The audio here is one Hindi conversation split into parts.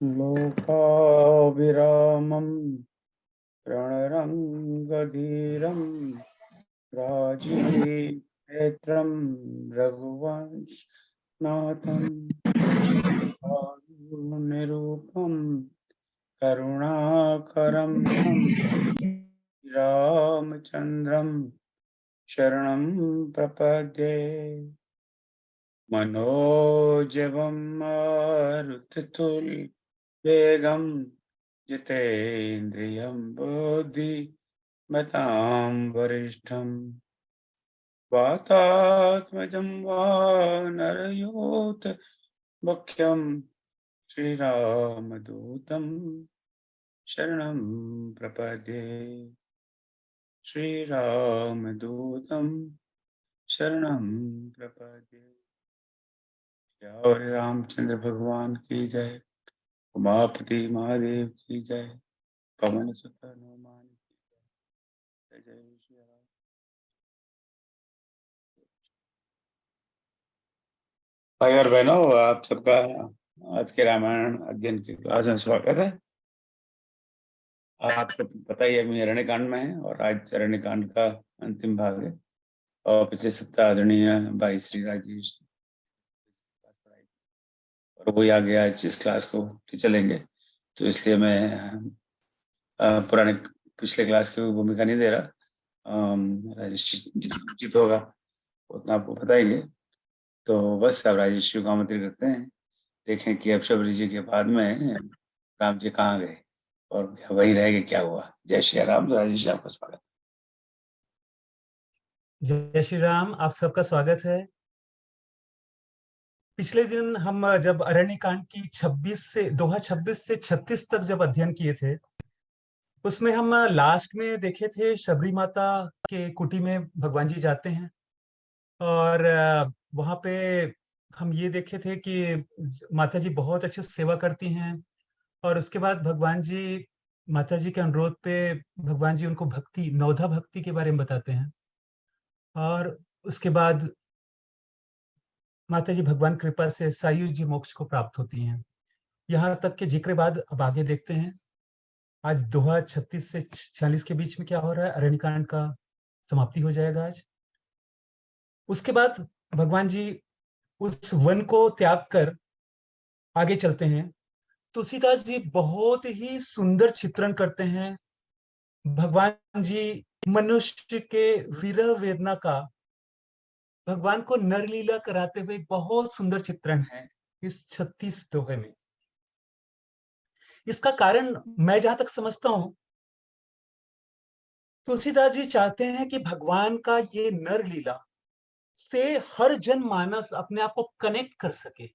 लोकाभिरामं रणरङ्गधीरं राजीवेत्रं रघुवंशनाथं निरूपं करुणाकरं तं रामचन्द्रं शरणं प्रपद्ये। मनोजवं मारुततुल्यवेगं जितेन्द्रियं बुद्धिमतां वरिष्ठं वातात्मजं वानरयूथ मुख्यं श्रीरामदूतं शरणं प्रपद्ये। श्रीरामदूतं शरणं प्रपद्ये। और रामचंद्र भगवान की जय। उमापति महादेव की जय। पवन सुत हनुमान की जय। जय जय श्री राम। भाई और बहनों, आप सबका आज के रामायण अध्ययन की क्लास में स्वागत है। आपको पता ही है हम अरण्यकांड में है और आज अरण्यकांड का अंतिम भाग है। और पिछले सप्ताह आदरणीय भाई श्री राजेश और वो आ गया आज इस क्लास को चलेंगे, तो इसलिए मैं पुराने पिछले क्लास की भूमिका नहीं दे रहा। राजेश जितना उचित होगा उतना आपको बताएंगे। तो बस अब राजेश जी को आमंत्रित करते हैं, देखें कि अब शबरी जी के बाद में राम जी कहाँ गए और क्या वही रह गए, क्या हुआ। जय श्री राम। राजेश जी आपका स्वागत। जय श्री राम। आप सबका स्वागत है। पिछले दिन हम जब अरण्य कांड की 26 से दोहा 26 से 36 तक जब अध्ययन किए थे, उसमें हम लास्ट में देखे थे शबरी माता के कुटी में भगवान जी जाते हैं और वहां पे हम ये देखे थे कि माता जी बहुत अच्छे से सेवा करती हैं और उसके बाद भगवान जी माता जी के अनुरोध पे भगवान जी उनको भक्ति नवधा भक्ति के बारे में बताते हैं और उसके बाद माता जी भगवान कृपा से सायुज जी मोक्ष को प्राप्त होती हैं। यहाँ तक के जिक्र बाद अब आगे देखते हैं। आज दोहा 36 से 46 के बीच में क्या हो रहा है। अरण्यकांड का समाप्ति हो जाएगा आज। उसके बाद भगवान जी उस वन को त्याग कर आगे चलते हैं। तुलसीदास जी बहुत ही सुंदर चित्रण करते हैं भगवान जी मनुष्य के विरह वेदना का। भगवान को नरलीला कराते हुए एक बहुत सुंदर चित्रण है इस 36 दोहे में। इसका कारण मैं जहां तक समझता हूं, तुलसीदास जी चाहते हैं कि भगवान का ये नर लीला से हर जनमानस अपने आप को कनेक्ट कर सके।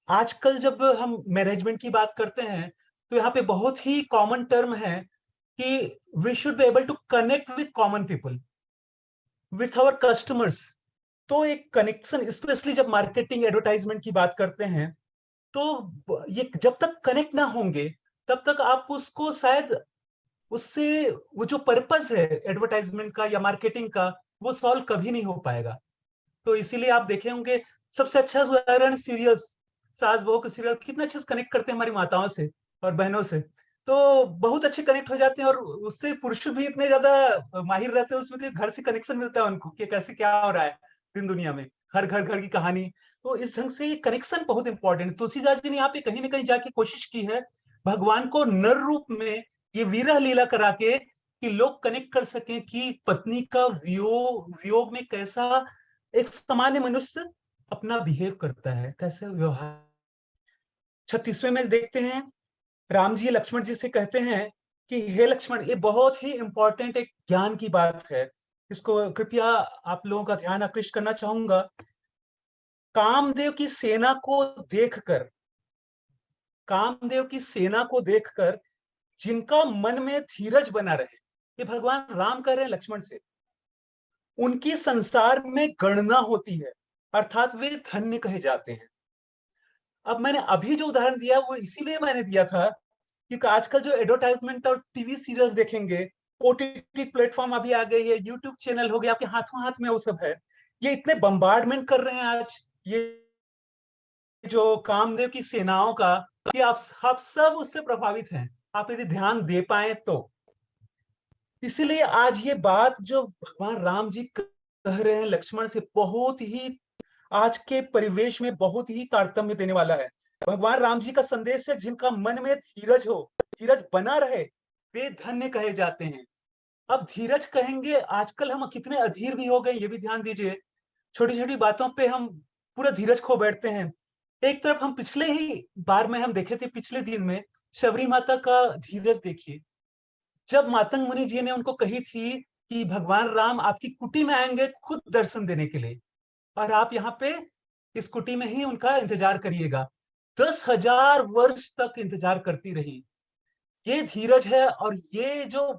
आजकल जब हम मैनेजमेंट की बात करते हैं तो यहाँ पे बहुत ही कॉमन टर्म है कि we should be able to connect with common people, with our customers. तो एक कनेक्शन, स्पेशली जब मार्केटिंग एडवर्टाइजमेंट की बात करते हैं, तो ये जब तक कनेक्ट ना होंगे तब तक आप उसको शायद उससे वो जो पर्पस है एडवर्टाइजमेंट का या मार्केटिंग का वो सॉल्व कभी नहीं हो पाएगा। तो इसीलिए आप देखे होंगे सबसे अच्छा उदाहरण सीरियल्स, सास बहू के सीरियल कितना अच्छे से कनेक्ट करते हैं हमारी माताओं से और बहनों से। तो बहुत अच्छे कनेक्ट हो जाते हैं और उससे पुरुष भी इतने ज्यादा माहिर रहते हैं उसमें कि घर से कनेक्शन मिलता है उनको कि कैसे क्या हो रहा है दिन दुनिया में, हर घर घर की कहानी। तो इस ढंग से ये कनेक्शन बहुत इंपॉर्टेंट है। तुलसीदास जी ने यहाँ पे कहीं ना कहीं जाके कोशिश की है भगवान को नर रूप में ये विरह लीला करा के कि लोग कनेक्ट कर सकें कि पत्नी का वियोग वियोग में कैसा एक सामान्य मनुष्य अपना बिहेव करता है, कैसे व्यवहार। 36वें में देखते हैं राम जी लक्ष्मण जी से कहते हैं कि हे लक्ष्मण, ये बहुत ही इंपॉर्टेंट एक ज्ञान की बात है, इसको कृपया आप लोगों का ध्यान आकृष्ट करना चाहूंगा। कामदेव की सेना को देखकर, कामदेव की सेना को देखकर जिनका मन में धीरज बना रहे, ये भगवान राम कह रहे हैं लक्ष्मण से, उनकी संसार में गणना होती है, अर्थात वे धन्य कहे जाते हैं। अब मैंने अभी जो उदाहरण दिया वो इसीलिए मैंने दिया था क्योंकि आजकल जो एडवर्टाइजमेंट और टीवी सीरियल्स देखेंगे, ओटीटी प्लेटफॉर्म अभी आ गई है, यूट्यूब चैनल हो गया, आपके हाथों हाथ में वो सब है। ये इतने बम्बार्डमेंट कर रहे हैं आज ये जो कामदेव की सेनाओं का, कि आप सब उससे प्रभावित हैं, आप यदि ध्यान दे पाए तो। इसीलिए आज ये बात जो भगवान राम जी कह रहे हैं लक्ष्मण से, बहुत ही आज के परिवेश में बहुत ही तारतम्य देने वाला है। भगवान राम जी का संदेश है, जिनका मन में धीरज हो, धीरज बना रहे, वे धन्य कहे जाते हैं। अब धीरज कहेंगे, आजकल हम कितने अधीर भी हो गए, ये भी ध्यान दीजिए। छोटी छोटी बातों पे हम पूरा धीरज खो बैठते हैं। एक तरफ हम पिछले ही बार में हम देखे थे, पिछले दिन में शबरी माता का धीरज देखिए। जब मातंग मुनि जी ने उनको कही थी कि भगवान राम आपकी कुटी में आएंगे खुद दर्शन देने के लिए, और आप यहाँ पे इस कुटी में ही उनका इंतजार करिएगा, 10,000 वर्ष तक इंतजार करती रही। ये धीरज है। और ये जो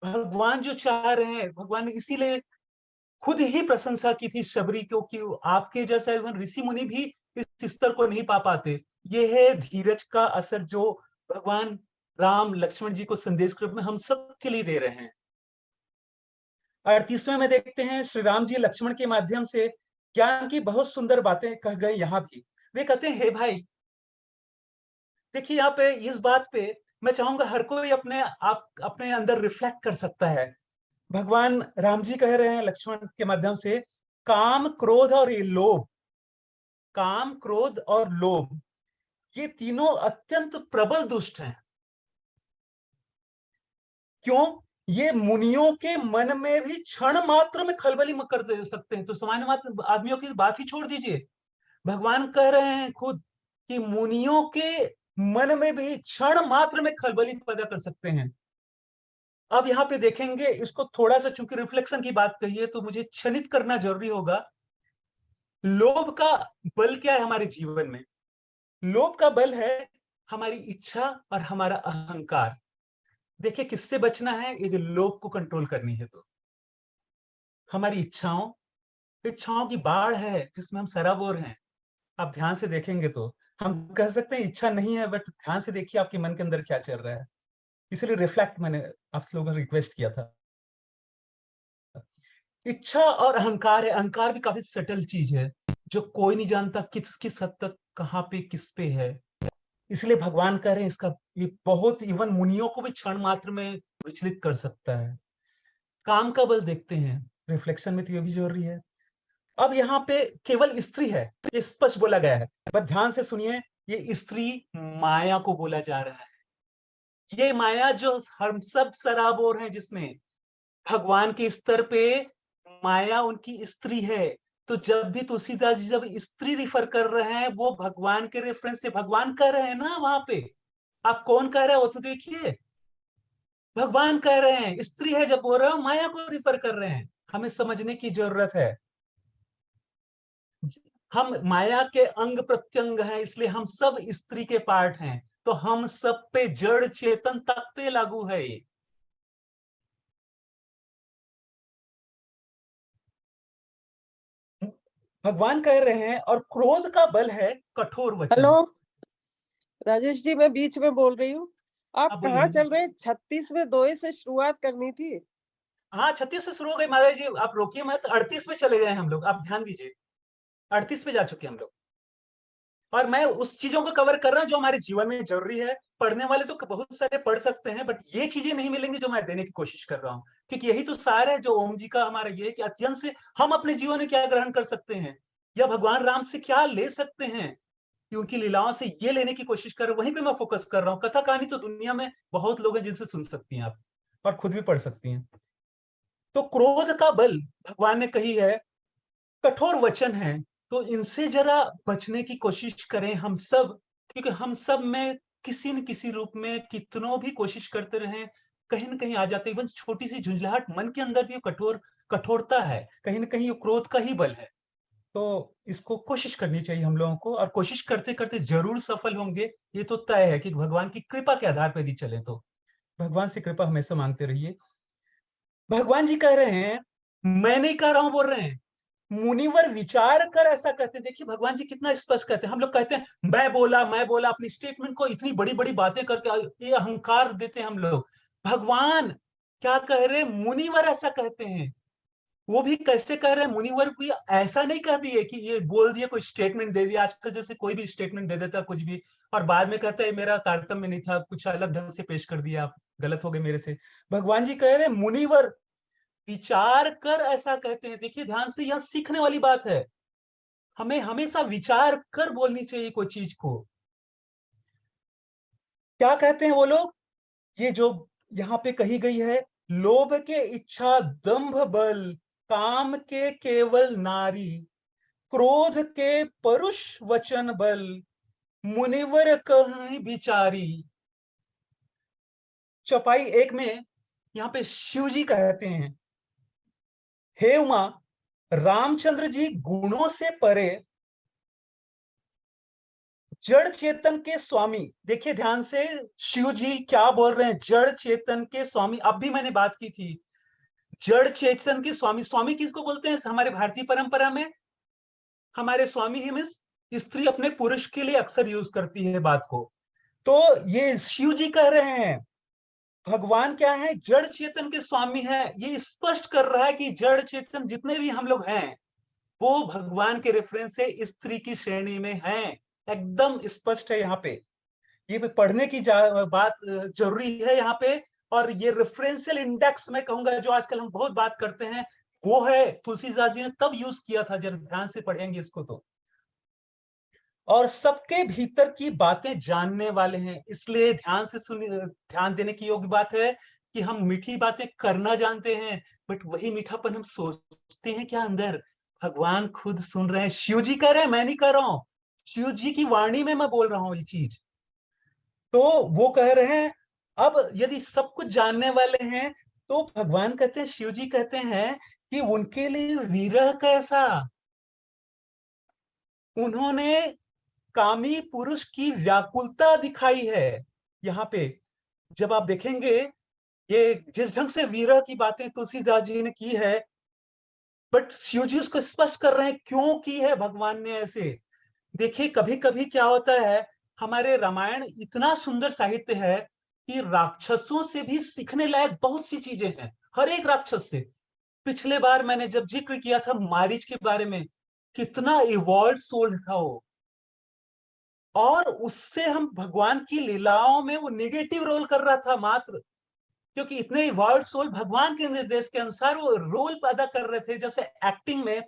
भगवान जो चाह रहे हैं, भगवान ने इसीलिए खुद ही प्रशंसा की थी शबरी को, कि आपके जैसा ऋषि मुनि भी इस स्तर को नहीं पा पाते। ये है धीरज का असर जो भगवान राम लक्ष्मण जी को संदेश के रूप में हम सब के लिए दे रहे हैं। 38वें में देखते हैं, श्री राम जी लक्ष्मण के माध्यम से ज्ञान की बहुत सुंदर बातें कह गए। यहाँ भी वे कहते हैं, हे भाई, देखिए यहाँ पे इस बात पे मैं चाहूंगा हर कोई अपने अंदर रिफ्लेक्ट कर सकता है। भगवान राम जी कह रहे हैं लक्ष्मण के माध्यम से, काम क्रोध और ये लोभ, काम क्रोध और लोभ, ये तीनों अत्यंत प्रबल दुष्ट हैं। क्यों? ये मुनियों के मन में भी क्षण मात्र में खलबली कर दे सकते हैं। तो सामान्य मात्र आदमियों की बात ही छोड़ दीजिए, भगवान कह रहे हैं खुद कि मुनियों के मन में भी क्षण मात्र में खलबली पैदा कर सकते हैं। अब यहाँ पे देखेंगे इसको थोड़ा सा, चूंकि रिफ्लेक्शन की बात कही है तो मुझे क्षणित करना जरूरी होगा। लोभ का बल क्या है हमारे जीवन में? लोभ का बल है हमारी इच्छा और हमारा अहंकार। देखिए, किससे बचना है यदि लोभ को कंट्रोल करनी है तो? हमारी इच्छाओं, इच्छाओं की बाढ़ है जिसमें हम सराबोर हैं। आप ध्यान से देखेंगे तो हम कह सकते हैं इच्छा नहीं है, बट ध्यान से देखिए आपके मन के अंदर क्या चल रहा है। इसलिए रिफ्लेक्ट मैंने आप लोगों को रिक्वेस्ट किया था। इच्छा और अहंकार है। अहंकार भी काफी सटल चीज है, जो कोई नहीं जानता किस किस हद तक कहाँ पे किस पे है। इसलिए भगवान कह रहे हैं इसका ये बहुत इवन मुनियों को भी क्षण मात्र में विचलित कर सकता है। काम का बल देखते हैं, रिफ्लेक्शन में तो ये भी जरूरी है। अब यहाँ पे केवल स्त्री है, ये स्पष्ट बोला गया है, पर ध्यान से सुनिए, ये स्त्री माया को बोला जा रहा है। ये माया जो हम सब सराबोर हैं, जिसमें भगवान के स्तर पे माया उनकी स्त्री है। तो जब भी तुलसीदास जी जब स्त्री रिफर कर रहे हैं, वो भगवान के रेफरेंस से भगवान कह रहे हैं ना वहां पे। आप कौन कह रहे हो तो देखिए, भगवान कह रहे हैं, स्त्री है जब बोल रहे हो, माया को रिफर कर रहे हैं। हमें समझने की जरूरत है, हम माया के अंग प्रत्यंग हैं, इसलिए हम सब स्त्री के पार्ट हैं। तो हम सब पे जड़ चेतन तक पे लागू है ये। भगवान कह रहे हैं, और क्रोध का बल है कठोर हेलो वचन। राजेश जी, मैं बीच में बोल रही हूँ। आप आप कहाँ बोलिए। चल रहे हैं? 36वें दोहे से शुरुआत करनी थी। हाँ, 36 से शुरू हो गई महाराज जी, आप रोकिए मत। 38 में चले गए हम लोग, आप ध्यान दीजिए। 38 पे जा चुके हम लोग, और मैं उस चीजों को कवर कर रहा हूँ जो हमारे जीवन में जरूरी है। पढ़ने वाले तो बहुत सारे पढ़ सकते हैं, बट ये चीजें नहीं मिलेंगी जो मैं देने की कोशिश कर रहा हूँ। क्योंकि यही तो सार है जो ओम जी का हमारा, ये कि अध्ययन से हम अपने जीवन में क्या ग्रहण कर सकते हैं, या भगवान राम से क्या ले सकते हैं, कि उनकी लीलाओं से ये लेने की कोशिश कर, वहीं पे मैं फोकस कर रहा हूँ। कथा कहानी तो दुनिया में बहुत लोग हैं जिनसे सुन सकती हैं आप, और खुद भी पढ़ सकती हैं। तो क्रोध का बल भगवान ने कही है, कठोर वचन है। तो इनसे जरा बचने की कोशिश करें हम सब, क्योंकि हम सब में किसी न किसी रूप में कितनों भी कोशिश करते रहे, कहीं ना कहीं आ जाते हैं। इवन छोटी सी झुंझलाहट मन के अंदर भी कठोरता है, कहीं ना कहीं क्रोध का ही बल है। तो इसको कोशिश करनी चाहिए हम लोगों को, और कोशिश करते करते जरूर सफल होंगे। ये तो तय है कि भगवान की कृपा के आधार पर यदि चले तो। भगवान से कृपा हमेशा मांगते रहिए। भगवान जी कह रहे हैं, मैं नहीं कह रहा हूं, बोल रहे हैं, मुनिवर विचार कर ऐसा कहते हैं। देखिए भगवान जी कितना स्पष्ट कहते हैं। हम लोग कहते हैं मैं बोला, अपनी स्टेटमेंट को इतनी बड़ी बड़ी बातें करके ये अहंकार देते हैं हम लोग। भगवान क्या कह रहे हैं? मुनिवर ऐसा कहते हैं। वो भी कैसे कह रहे हैं, मुनिवर भी ऐसा नहीं कह दिए कि ये बोल दिए, कोई स्टेटमेंट दे दिया, आजकल जैसे कोई भी स्टेटमेंट दे देता कुछ भी, और बाद में कहता है मेरा तारतम्य नहीं था, कुछ अलग ढंग से पेश कर दिया, आप गलत हो गए मेरे से। भगवान जी कह रहे हैं मुनिवर विचार कर ऐसा कहते हैं। देखिए ध्यान से, यह सीखने वाली बात है, हमें हमेशा विचार कर बोलनी चाहिए कोई चीज को। क्या कहते हैं वो लोग, ये जो यहाँ पे कही गई है, लोभ के इच्छा दंभ बल, काम के केवल नारी, क्रोध के परुष वचन बल, मुनिवर कहीं बिचारी। चौपाई 1 में यहाँ पे शिव जी कहते हैं, हे उमा, रामचंद्र जी गुणों से परे, जड़ चेतन के स्वामी। देखिए ध्यान से, शिव जी क्या बोल रहे हैं, जड़ चेतन के स्वामी। अब भी मैंने बात की थी, जड़ चेतन के स्वामी। स्वामी किसको बोलते हैं हमारे भारतीय परंपरा में? हमारे स्वामी ही मीन्स स्त्री अपने पुरुष के लिए अक्सर यूज करती है बात को। तो ये शिव जी कह रहे हैं भगवान क्या है, जड़ चेतन के स्वामी है। ये स्पष्ट कर रहा है कि जड़ चेतन जितने भी हम लोग हैं वो भगवान के रेफरेंस से स्त्री की श्रेणी में हैं, एकदम स्पष्ट है यहाँ पे। ये भी पढ़ने की बात जरूरी है यहाँ पे। और ये रेफरेंशियल इंडेक्स मैं कहूंगा जो आजकल हम बहुत बात करते हैं, वो है तुलसीदास जी ने तब यूज किया था, जब ध्यान से पढ़ेंगे इसको तो। और सबके भीतर की बातें जानने वाले हैं, इसलिए ध्यान से सुनिए, ध्यान देने की योग्य बात है कि हम मीठी बातें करना जानते हैं, बट वही मीठापन हम सोचते हैं क्या अंदर? भगवान खुद सुन रहे हैं, शिव जी कह रहे हैं, मैं नहीं कह रहा हूं, शिव जी की वाणी में मैं बोल रहा हूं ये चीज। तो वो कह रहे हैं, अब यदि सब कुछ जानने वाले हैं, तो भगवान कहते हैं, शिव जी कहते हैं कि उनके लिए विरह कैसा। उन्होंने कामी पुरुष की व्याकुलता दिखाई है यहाँ पे। जब आप देखेंगे ये जिस ढंग से विरह की बातें तुलसीदास जी ने की है, बट शिव जी उसको स्पष्ट कर रहे हैं क्यों की है भगवान ने ऐसे। देखिए कभी कभी क्या होता है, हमारे रामायण इतना सुंदर साहित्य है कि राक्षसों से भी सीखने लायक बहुत सी चीजें हैं, हर एक राक्षस से। पिछले बार मैंने जब जिक्र किया था मारीच के बारे में, कितना इवॉल्व सोल था वो, और उससे हम भगवान की लीलाओं में वो निगेटिव रोल कर रहा था मात्र, क्योंकि इतने इवॉल्व सोल भगवान के निर्देश के अनुसार वो रोल अदा कर रहे थे। जैसे एक्टिंग में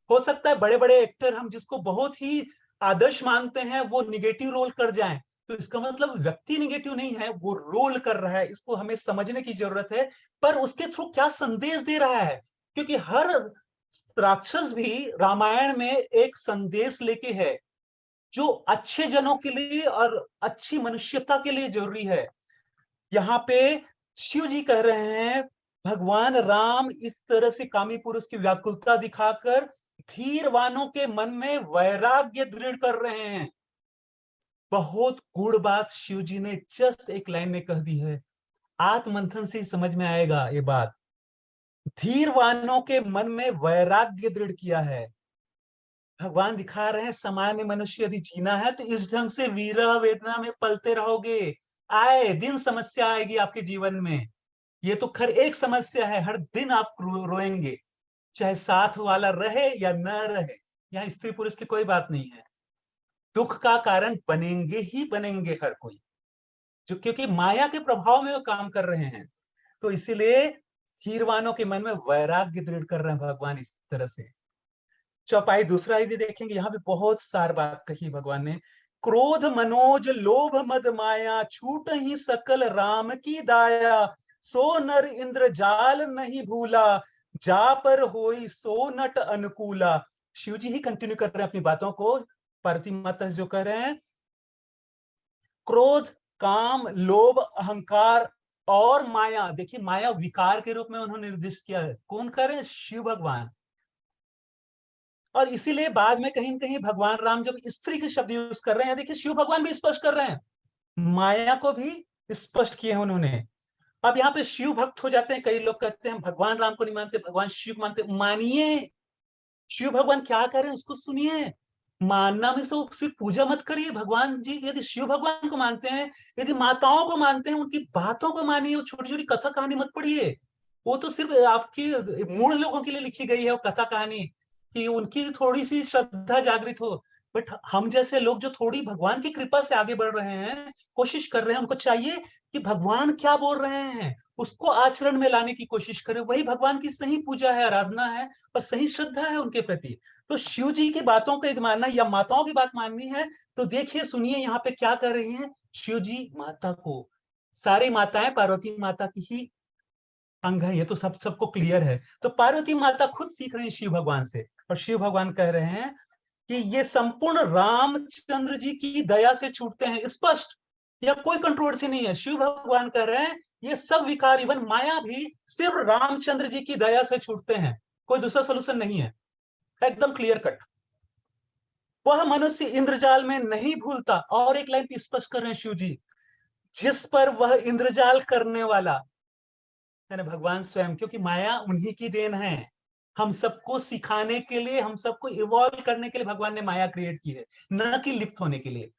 हो सकता है बड़े बड़े एक्टर हम जिसको बहुत ही आदर्श मानते हैं वो निगेटिव रोल कर जाएं, तो इसका मतलब व्यक्ति निगेटिव नहीं है, वो रोल कर रहा है, इसको हमें समझने की जरूरत है। पर उसके थ्रू क्या संदेश दे रहा है, क्योंकि हर राक्षस भी रामायण में एक संदेश लेके है जो अच्छे जनों के लिए और अच्छी मनुष्यता के लिए जरूरी है। यहाँ पे शिव जी कह रहे हैं भगवान राम इस तरह से कामी पुरुष की व्याकुलता दिखाकर धीरवानों के मन में वैराग्य दृढ़ कर रहे हैं। बहुत गूढ़ बात शिव जी ने जस्ट एक लाइन में कह दी है, आत्ममंथन से समझ में आएगा ये बात। धीरवानों के मन में वैराग्य दृढ़ किया है। भगवान दिखा रहे हैं सामान्य मनुष्य यदि जीना है तो इस ढंग से विरह वेदना में पलते रहोगे, आए दिन समस्या आएगी आपके जीवन में। ये तो खैर एक समस्या है, हर दिन आप रोएंगे, चाहे साथ वाला रहे या न रहे, यहाँ स्त्री पुरुष की कोई बात नहीं है। दुख का कारण बनेंगे ही बनेंगे हर कोई, जो क्योंकि माया के प्रभाव में वो काम कर रहे हैं। तो इसीलिए धीरवानों के मन में वैराग्य दृढ़ कर रहे हैं भगवान इस तरह से। चौपाई दूसरा यदि देखेंगे, यहाँ पे बहुत सार बात कही भगवान ने, क्रोध मनोज लोभ मद माया, छूट ही सकल राम की दाया, सो नर इंद्र जाल नहीं भूला, जा पर होई सो नट अनुकूला। शिव जी ही कंटिन्यू कर रहे हैं अपनी बातों को, पार्वती माता जो कह रहे हैं, क्रोध काम लोभ अहंकार और माया। देखिए माया विकार के रूप में उन्होंने निर्दिष्ट किया है, कौन कर रहे हैं? शिव भगवान। और इसीलिए बाद में कहीं न कहीं भगवान राम जब स्त्री के शब्द यूज कर रहे हैं, देखिए शिव भगवान भी स्पष्ट कर रहे हैं, माया को भी स्पष्ट किए हैं उन्होंने। अब यहाँ पे शिव भक्त हो जाते हैं कई लोग, कहते हैं भगवान राम को नहीं मानते, भगवान शिव को मानते। मानिए शिव भगवान क्या कर रहे हैं उसको सुनिए, मानना में तो सिर्फ पूजा मत करिए। भगवान जी यदि शिव भगवान को मानते हैं, यदि माताओं को मानते हैं, उनकी बातों को मानिए, छोटी छोटी कथा कहानी मत पढ़िए, वो तो सिर्फ आपकी मूढ़ लोगों के लिए लिखी गई है वो कथा कहानी, कि उनकी थोड़ी सी श्रद्धा जागृत हो। बट हम जैसे लोग जो थोड़ी भगवान की कृपा से आगे बढ़ रहे हैं, कोशिश कर रहे हैं, उनको चाहिए कि भगवान क्या बोल रहे हैं उसको आचरण में लाने की कोशिश करें। वही भगवान की सही पूजा है, आराधना है, और सही श्रद्धा है उनके प्रति। तो शिव जी की बातों को यदि मानना या माताओं की बात माननी है, तो देखिए सुनिए यहाँ पे क्या कर रही हैं शिव जी माता को। सारी माताएं पार्वती माता की ही अंग है, ये तो सबको क्लियर है। तो पार्वती माता खुद सीख रही है शिव भगवान से, और शिव भगवान कह रहे हैं कि ये संपूर्ण रामचंद्र जी की दया से छूटते हैं। स्पष्ट, या कोई कंट्रोवर्सी नहीं है। शिव भगवान कह रहे हैं ये सब विकार, इवन माया भी सिर्फ रामचंद्र जी की दया से छूटते हैं, कोई दूसरा सोल्यूशन नहीं है, एकदम क्लियर कट। वह मनुष्य इंद्रजाल में नहीं भूलता। और एक लाइन पे स्पष्ट कर रहे हैं शिव जी, जिस पर वह इंद्रजाल करने वाला यानी भगवान स्वयं, क्योंकि माया उन्हीं की देन है। हम सबको सिखाने के लिए, हम सबको इवॉल्व करने के लिए भगवान ने माया क्रिएट की है, न कि लिप्त होने के लिए।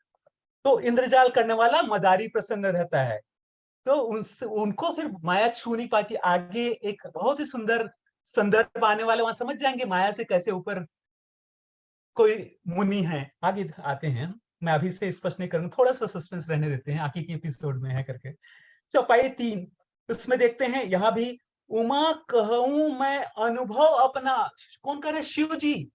तो इंद्रजाल करने वाला मदारी प्रसन्न रहता है, तो उनको फिर माया छू नहीं पाती। आगे एक बहुत ही सुंदर संदर्भ आने वाले, वहां समझ जाएंगे माया से कैसे ऊपर कोई मुनि है। आगे आते हैं, मैं अभी से स्पष्ट नहीं करूंगा, थोड़ा सा सस्पेंस रहने देते हैं, आगे के एपिसोड में है करके। चौपाई 3 उसमें देखते हैं, यहां भी उमा कहूं मैं अनुभव अपना। कौन करे? शिव जी।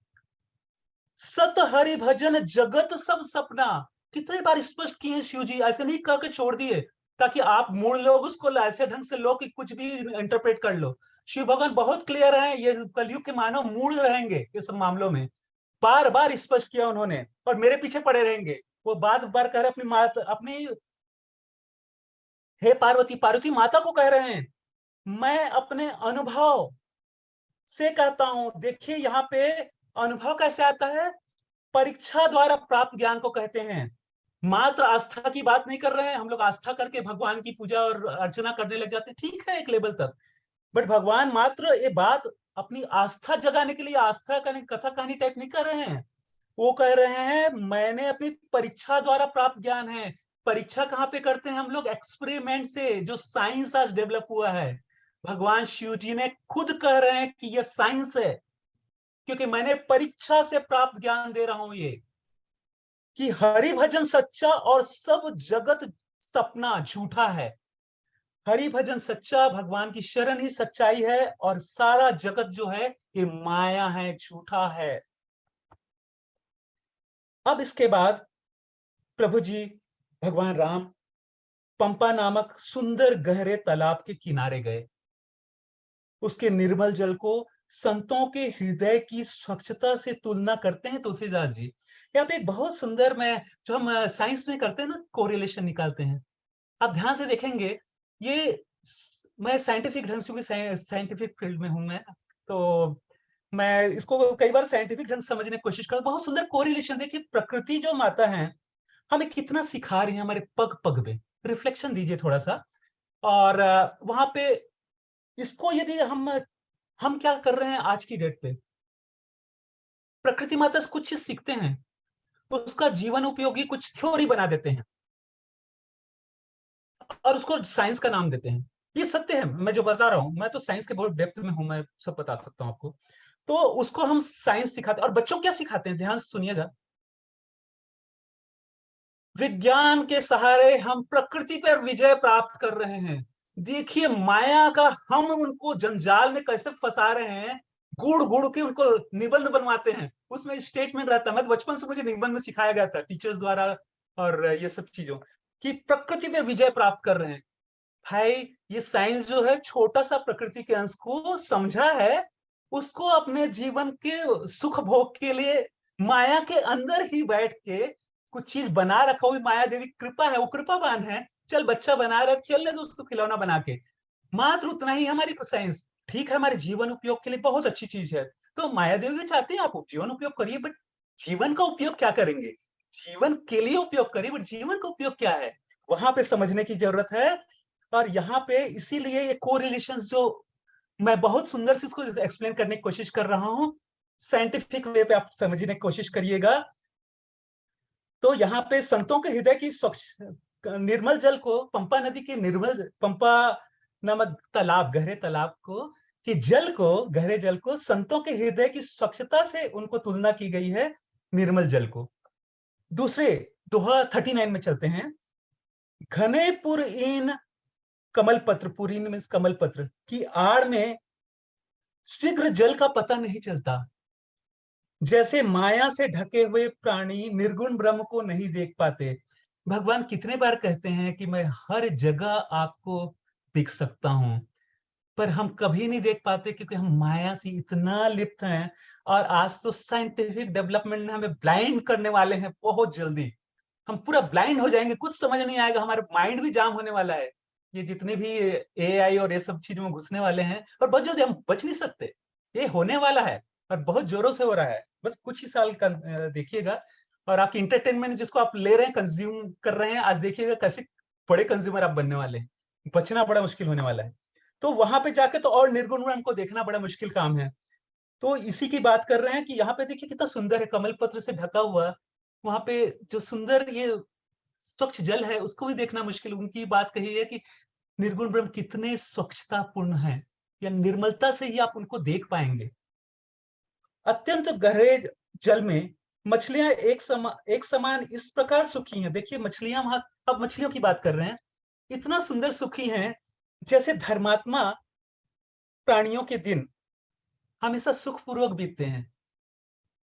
सत हरि भजन जगत सब सपना। कितने बार स्पष्ट किए शिव जी, ऐसे नहीं कह के छोड़ दिए ताकि आप मूल लोग उसको ऐसे ढंग से लो कि कुछ भी इंटरप्रेट कर लो। शिव भगवान बहुत क्लियर है, ये कलयुग के मानव मूल रहेंगे इस मामलों में। बार बार स्पष्ट किया उन्होंने, और मेरे पीछे पड़े रहेंगे। वो बार बार कह रहे अपनी माता, अपनी हे पार्वती, पार्वती माता को कह रहे हैं, मैं अपने अनुभव से कहता हूं। देखिए यहाँ पे अनुभव कैसे आता है, परीक्षा द्वारा प्राप्त ज्ञान को कहते हैं। मात्र आस्था की बात नहीं कर रहे हैं हम लोग। आस्था करके भगवान की पूजा और अर्चना करने लग जाते हैं, ठीक है एक लेवल तक। बट भगवान मात्र ये बात अपनी आस्था जगाने के लिए आस्था का कथा कहानी टाइप नहीं कर रहे हैं। वो कह रहे हैं मैंने अपनी परीक्षा द्वारा प्राप्त ज्ञान है। परीक्षा कहाँ पे करते हैं हम लोग? एक्सपेरिमेंट से, जो साइंस आज डेवलप हुआ है। भगवान शिव जी ने खुद कह रहे हैं कि यह साइंस है, क्योंकि मैंने परीक्षा से प्राप्त ज्ञान दे रहा हूं ये, कि हरि भजन सच्चा और सब जगत सपना झूठा है। हरि भजन सच्चा, भगवान की शरण ही सच्चाई है, और सारा जगत जो है ये माया है, झूठा है। अब इसके बाद प्रभु जी भगवान राम पंपा नामक सुंदर गहरे तालाब के किनारे गए। उसके निर्मल जल को संतों के हृदय की स्वच्छता से तुलना करते हैं तुलसीदास जी। यहाँ पे एक बहुत सुंदर, मैं जो हम साइंस में करते हैं ना, कोरिलेशन निकालते हैं। आप ध्यान से देखेंगे, ये मैं साइंटिफिक ढंग से, साइंटिफिक फील्ड में हूं मैं, तो मैं इसको कई बार साइंटिफिक ढंग से समझने की कोशिश करता हूं। बहुत सुंदर कोरिलेशन देखिए, प्रकृति जो माता है हमें कितना सिखा रही है, हमारे पग पग में रिफ्लेक्शन दीजिए थोड़ा सा। और वहां पे इसको यदि हम क्या कर रहे हैं आज की डेट पे, प्रकृति माता से कुछ चीज सीखते हैं, उसका जीवन उपयोगी कुछ थ्योरी बना देते हैं, और उसको साइंस का नाम देते हैं। ये सत्य है, मैं जो बता रहा हूं, मैं तो साइंस के बहुत डेप्थ में हूं, मैं सब बता सकता हूं आपको। तो उसको हम साइंस सिखाते हैं। और बच्चों क्या सिखाते हैं, ध्यान से सुनिएगा, विज्ञान के सहारे हम प्रकृति पर विजय प्राप्त कर रहे हैं। देखिए माया का हम उनको जंजाल में कैसे फंसा रहे हैं, गुड़ गुड़ के उनको निबंध बनवाते हैं। उसमें स्टेटमेंट रहता है, मैं तो बचपन से मुझे निबंध में सिखाया गया था टीचर्स द्वारा, और ये सब चीजों की प्रकृति में विजय प्राप्त कर रहे हैं। भाई ये साइंस जो है छोटा सा प्रकृति के अंश को समझा है, उसको अपने जीवन के सुख भोग के लिए माया के अंदर ही बैठ के कुछ चीज बना रखा हुई, माया देवी कृपा है, वो कृपावान है। चल बच्चा बना रहा है, खेलने दो उसको खिलौना बना के। मात्र उतना ही हमारी साइंस ठीक है, हमारे जीवन उपयोग के लिए बहुत अच्छी चीज है। तो माया देवी भी चाहते हैं आप जीवन उपयोग करिए, बट जीवन का उपयोग क्या करेंगे? जीवन के लिए उपयोग करिए, बट जीवन का उपयोग क्या है, वहां पे समझने की जरूरत है। और यहाँ पे इसीलिए ये कोरिलेशंस जो मैं बहुत सुंदर से इसको एक्सप्लेन करने की कोशिश कर रहा हूं, साइंटिफिक वे पे आप समझने की कोशिश करिएगा। तो यहाँ पे संतों के हृदय की स्वच्छ निर्मल जल को, पंपा नदी के निर्मल, पंपा नामक तालाब, गहरे तालाब को, कि जल को, गहरे जल को संतों के हृदय की स्वच्छता से उनको तुलना की गई है निर्मल जल को। दूसरे दोहा 39 में चलते हैं। घने पुरईन कमल पत्र, पुरीन मीन्स कमल पत्र की आड़ में शीघ्र जल का पता नहीं चलता। जैसे माया से ढके हुए प्राणी निर्गुण ब्रह्म को नहीं देख पाते। भगवान कितने बार कहते हैं कि मैं हर जगह आपको दिख सकता हूं, पर हम कभी नहीं देख पाते क्योंकि हम माया से इतना लिप्त हैं। और आज तो साइंटिफिक डेवलपमेंट ने हमें ब्लाइंड करने वाले हैं। बहुत जल्दी हम पूरा ब्लाइंड हो जाएंगे, कुछ समझ नहीं आएगा, हमारा माइंड भी जाम होने वाला है। ये जितने भी एआई और ये सब चीजों में घुसने वाले हैं, और बहुत जल्दी हम बच नहीं सकते, ये होने वाला है और बहुत जोरों से हो रहा है। बस कुछ ही साल का देखिएगा, और आपकी इंटरटेनमेंट जिसको आप ले रहे हैं, कंज्यूम कर रहे हैं, आज देखिएगा कैसे बड़े कंज्यूमर आप बनने वाले हैं। बचना बड़ा मुश्किल होने वाला है। तो वहां पे जाके तो और निर्गुण ब्रह्म को देखना बड़ा मुश्किल काम है। तो इसी की बात कर रहे हैं कि यहाँ पे देखिए कितना सुंदर है, कमल पत्र से ढका हुआ, वहां पे जो सुंदर ये स्वच्छ जल है उसको भी देखना मुश्किल। उनकी बात कही है कि निर्गुण ब्रह्म कितने स्वच्छता पूर्ण है, या निर्मलता से ही आप उनको देख पाएंगे। अत्यंत गहरे जल में मछलियां एक समान इस प्रकार सुखी हैं। देखिए मछलियां वहां, अब मछलियों की बात कर रहे हैं, इतना सुंदर सुखी हैं जैसे धर्मात्मा प्राणियों के दिन हमेशा सुखपूर्वक बीतते हैं।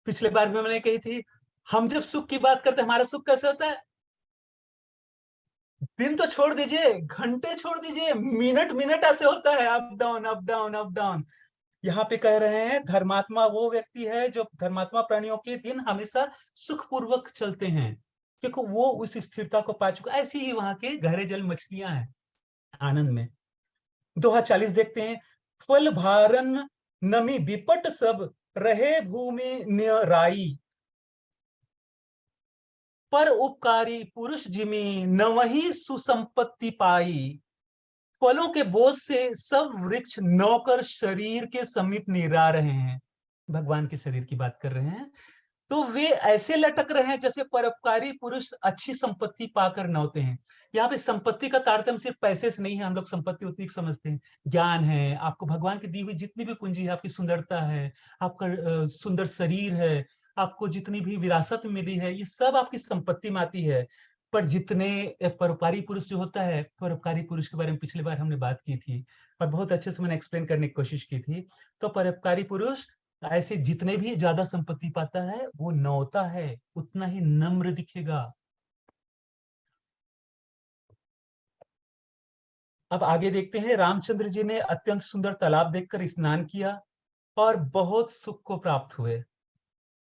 पिछले बार में मैंने कही थी, हम जब सुख की बात करते हैं, हमारा सुख कैसे होता है? दिन तो छोड़ दीजिए, घंटे छोड़ दीजिए, मिनट मिनट ऐसे होता है, up down up down up down. यहाँ पे कह रहे हैं धर्मात्मा वो व्यक्ति है जो, धर्मात्मा प्राणियों के दिन हमेशा सुखपूर्वक चलते हैं क्योंकि वो उस स्थिरता को पा चुका। ऐसी ही वहां के गहरे जल मछलियां हैं आनंद में। दोहा 40 देखते हैं। फल भारन नमी विपट सब रहे भूमि न्यराई, पर उपकारी पुरुष जिमी न वही सुसंपत्ति पाई। फलों के बोझ से सब वृक्ष नौकर शरीर के समीप निरा रहे हैं। भगवान के शरीर की बात कर रहे हैं। तो वे ऐसे लटक रहे हैं जैसे परोपकारी पुरुष अच्छी संपत्ति पाकर नौते हैं। यहाँ पे संपत्ति का तारतम्य सिर्फ पैसे से नहीं है। हम लोग संपत्ति उतनी समझते हैं, ज्ञान है, आपको भगवान की दी हुई जितनी भी पूंजी है, आपकी सुंदरता है, आपका सुंदर शरीर है, आपको जितनी भी विरासत मिली है, ये सब आपकी संपत्ति में आती है। पर जितने परोपकारी पुरुष जो होता है, परोपकारी पुरुष के बारे में पिछली बार हमने बात की थी और बहुत अच्छे से मैंने एक्सप्लेन करने की कोशिश की थी। तो परोपकारी पुरुष ऐसे जितने भी ज्यादा संपत्ति पाता है वो नौता है, उतना ही नम्र दिखेगा। अब आगे देखते हैं। रामचंद्र जी ने अत्यंत सुंदर तालाब देखकर स्नान किया और बहुत सुख को प्राप्त हुए।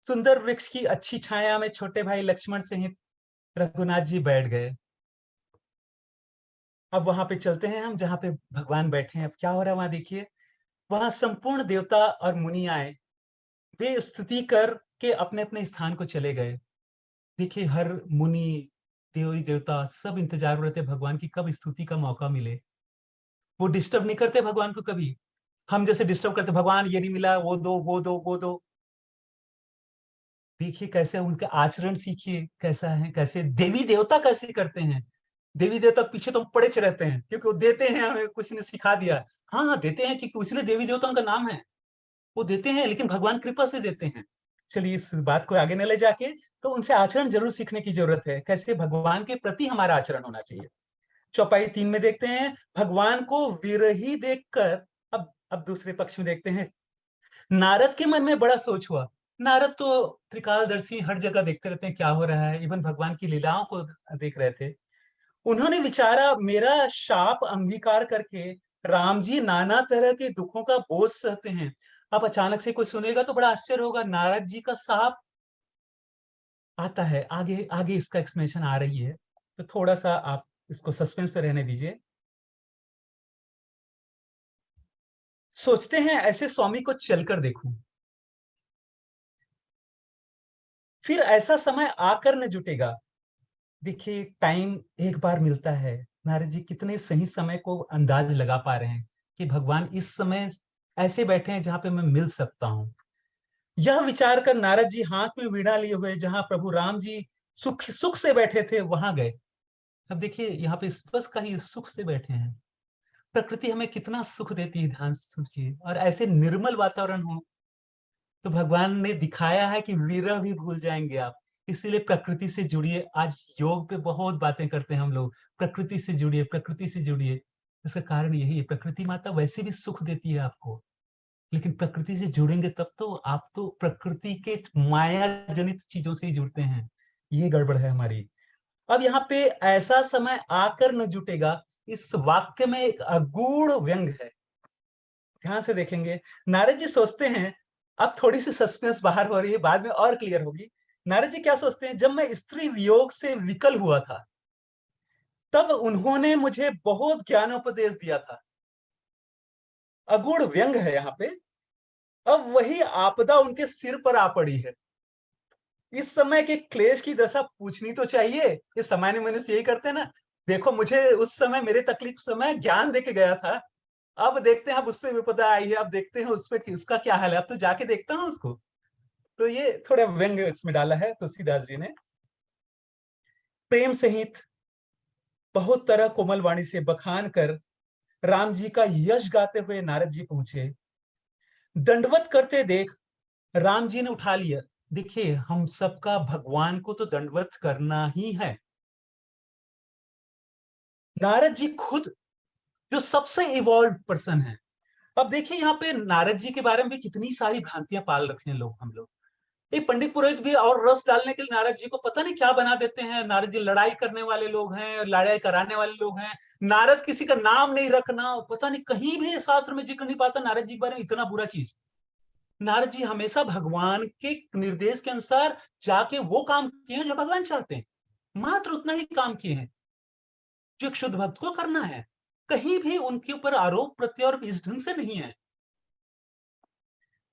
सुंदर वृक्ष की अच्छी छाया में छोटे भाई लक्ष्मण सहित रघुनाथ जी बैठ गए। अब वहां पे चलते हैं हम जहां पे भगवान बैठे हैं। अब क्या हो रहा है वहां देखिए। वहां संपूर्ण देवता और मुनि आए, वे स्तुति कर के अपने अपने स्थान को चले गए। देखिए हर मुनि, देवी देवता सब इंतजार रहते भगवान की कब स्तुति का मौका मिले। वो डिस्टर्ब नहीं करते भगवान को कभी, हम जैसे डिस्टर्ब करते, भगवान ये नहीं मिला, वो दो वो दो वो दो। देखिए कैसे उनके आचरण सीखिए, कैसा है, कैसे देवी देवता कैसे करते हैं। देवी देवता पीछे तो पड़े रहते हैं क्योंकि वो देते हैं, हमें कुछ ने सिखा दिया। हाँ हाँ देते हैं क्योंकि इसलिए देवी देवताओं का नाम है, वो देते हैं, लेकिन भगवान कृपा से देते हैं। चलिए इस बात को आगे न ले जाके, तो उनसे आचरण जरूर सीखने की जरूरत है, कैसे भगवान के प्रति हमारा आचरण होना चाहिए। चौपाई 3 में देखते हैं भगवान को विरही देखकर। अब दूसरे पक्ष में देखते हैं। नारद के मन में बड़ा सोच हुआ। नारद तो त्रिकालदर्शी, हर जगह देखते रहते हैं क्या हो रहा है, इवन भगवान की लीलाओं को देख रहे थे। उन्होंने विचारा मेरा शाप अंगीकार करके राम जी नाना तरह के दुखों का बोझ सहते हैं। अब अचानक से कोई सुनेगा तो बड़ा आश्चर्य होगा, नारद जी का शाप आता है। आगे आगे इसका एक्सप्लेनेशन आ रही है, तो थोड़ा सा आप इसको सस्पेंस पे रहने दीजिए। सोचते हैं ऐसे स्वामी को चलकर देखूं, फिर ऐसा समय आकर न जुटेगा। देखिए टाइम एक बार मिलता है। नारद जी कितने सही समय को अंदाज लगा पा रहे हैं कि भगवान इस समय ऐसे बैठे हैं जहां पे मैं मिल सकता हूं। यह विचार कर नारद जी हाथ में वीणा लिए हुए जहां प्रभु राम जी सुख सुख से बैठे थे वहां गए। अब देखिए यहाँ पे स्पष्ट का ही सुख से बैठे हैं। प्रकृति हमें कितना सुख देती है, ध्यान से सोचिए। और ऐसे निर्मल वातावरण हो तो भगवान ने दिखाया है कि विरह भी भूल जाएंगे आप। इसीलिए प्रकृति से जुड़िए। आज योग पे बहुत बातें करते हैं हम लोग, प्रकृति से जुड़िए, प्रकृति से जुड़िए। इसका कारण यही है, प्रकृति माता वैसे भी सुख देती है आपको, लेकिन प्रकृति से जुड़ेंगे तब तो आप तो प्रकृति के माया जनित चीजों से ही जुड़ते हैं। ये गड़बड़ है हमारी। अब यहाँ पे ऐसा समय आकर न जुटेगा, इस वाक्य में एक अगूढ़ व्यंग है। ध्यान से देखेंगे, नारद जी सोचते हैं, अब थोड़ी सी सस्पेंस बाहर हो रही है, बाद में और क्लियर होगी। नारद जी क्या सोचते हैं, जब मैं स्त्री वियोग से विकल हुआ था तब उन्होंने मुझे बहुत ज्ञानोपदेश दिया था। अगूढ़ व्यंग है यहाँ पे। अब वही आपदा उनके सिर पर आ पड़ी है। इस समय के क्लेश की दशा पूछनी तो चाहिए। ये सामान्य मनुष्य यही करते हैं ना, देखो मुझे उस समय मेरे तकलीफ समय ज्ञान देके गया था, अब देखते हैं अब उस पर विपदा आई है, अब देखते हैं उस पर उसका क्या हाल है, अब तो जाके देखता हूँ उसको। तो ये थोड़ा व्यंग इसमें डाला है तुलसीदास जी ने। प्रेम सहित बहुत तरह कोमल वाणी से बखान कर राम जी का यश गाते हुए नारद जी पहुंचे। दंडवत करते देख राम जी ने उठा लिया। देखिए, हम सबका भगवान को तो दंडवत करना ही है। नारद जी खुद जो सबसे इवॉल्व पर्सन है। अब देखिए यहाँ पे नारद जी के बारे में भी कितनी सारी भ्रांतियां पाल रखे हैं लोग, हम लोग। एक पंडित पुरोहित भी और रस डालने के लिए नारद जी को पता नहीं क्या बना देते हैं। नारद जी लड़ाई करने वाले लोग हैं, लड़ाई कराने वाले लोग हैं। नारद किसी का नाम नहीं रखना, पता नहीं कहीं भी शास्त्र में जिक्र नहीं पाता नारद जी के बारे में इतना बुरा चीज। नारद जी हमेशा भगवान के निर्देश के अनुसार जाके वो काम किए जो भगवान चाहते हैं, मात्र उतना ही काम किए हैं जो एक शुद्ध भक्त को करना है। कहीं भी उनके ऊपर आरोप प्रत्यारोप इस ढंग से नहीं है।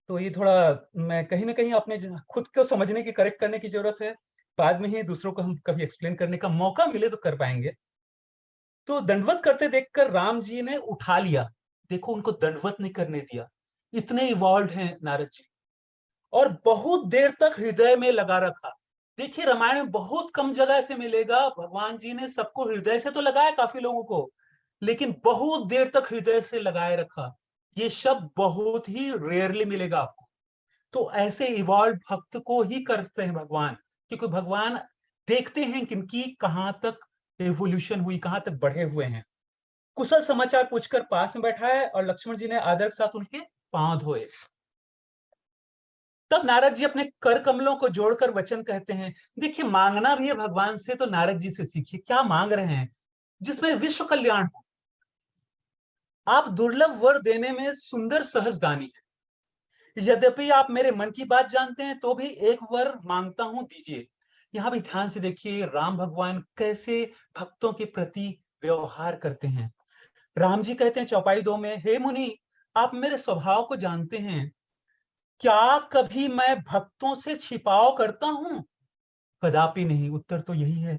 तो ये थोड़ा मैं कहीं ना कहीं अपने खुद को समझने की, करेक्ट करने की जरूरत है। बाद में ही दूसरों को हम कभी एक्सप्लेन करने का मौका मिले तो कर पाएंगे। तो दंडवत करते देखकर राम जी ने उठा लिया। देखो, उनको दंडवत नहीं करने दिया। इतने इवॉल्व हैं नारद जी। और बहुत देर तक हृदय में लगा रखा। देखिए, रामायण में बहुत कम जगह से मिलेगा भगवान जी ने सबको हृदय से तो लगाया, काफी लोगों को, लेकिन बहुत देर तक हृदय से लगाए रखा। ये शब्द बहुत ही रेयरली मिलेगा आपको। तो ऐसे इवॉल्व भक्त को ही करते हैं भगवान, क्योंकि भगवान देखते हैं किनकी कहां तक एवोल्यूशन हुई, कहां तक बढ़े हुए हैं। कुशल समाचार पूछकर पास में बैठा है और लक्ष्मण जी ने आदर के साथ उनके पांव धोए। तब नारद जी अपने कर कमलों को जोड़कर वचन कहते हैं। देखिए, मांगना भी है भगवान से, तो नारद जी से सीखिए क्या मांग रहे हैं, जिसमें विश्व कल्याण हो। आप दुर्लभ वर देने में सुंदर सहजदानी है। यद्यपि आप मेरे मन की बात जानते हैं, तो भी एक वर मांगता हूं, दीजिए। यहां भी ध्यान से देखिए राम भगवान कैसे भक्तों के प्रति व्यवहार करते हैं। राम जी कहते हैं चौपाई 2 में, हे मुनि, आप मेरे स्वभाव को जानते हैं। क्या कभी मैं भक्तों से छिपाव करता हूं? कदापि नहीं। उत्तर तो यही है।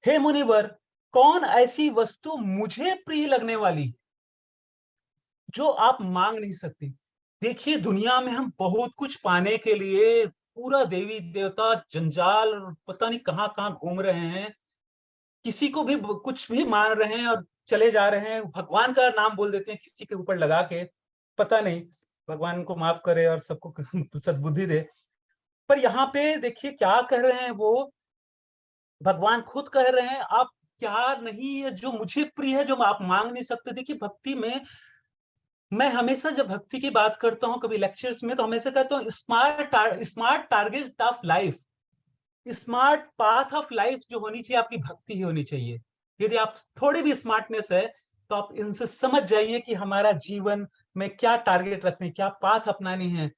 हे मुनिवर, कौन ऐसी वस्तु मुझे प्रिय लगने वाली जो आप मांग नहीं सकते? देखिए, दुनिया में हम बहुत कुछ पाने के लिए पूरा देवी देवता जंजाल पता नहीं कहां कहां घूम रहे हैं। किसी को भी कुछ भी मान रहे हैं और चले जा रहे हैं। भगवान का नाम बोल देते हैं किसी के ऊपर लगा के। पता नहीं, भगवान को माफ करे और सबको सद्बुद्धि दे। पर यहाँ पे देखिए क्या कह रहे हैं वो, भगवान खुद कह रहे हैं, आप क्या नहीं है जो मुझे प्रिय है, जो आप मांग नहीं सकते। देखिए, भक्ति में मैं हमेशा जब भक्ति की बात करता हूँ कभी लेक्चर्स में, तो हमेशा कहता हूँ smart target of life, smart path of life जो होनी चाहिए आपकी भक्ति ही होनी चाहिए। यदि आप थोड़ी भी स्मार्टनेस है तो आप इनसे समझ जाइए कि हमारा जीवन में क्या टारगेट रखने, क्या पाथ अपनानी है।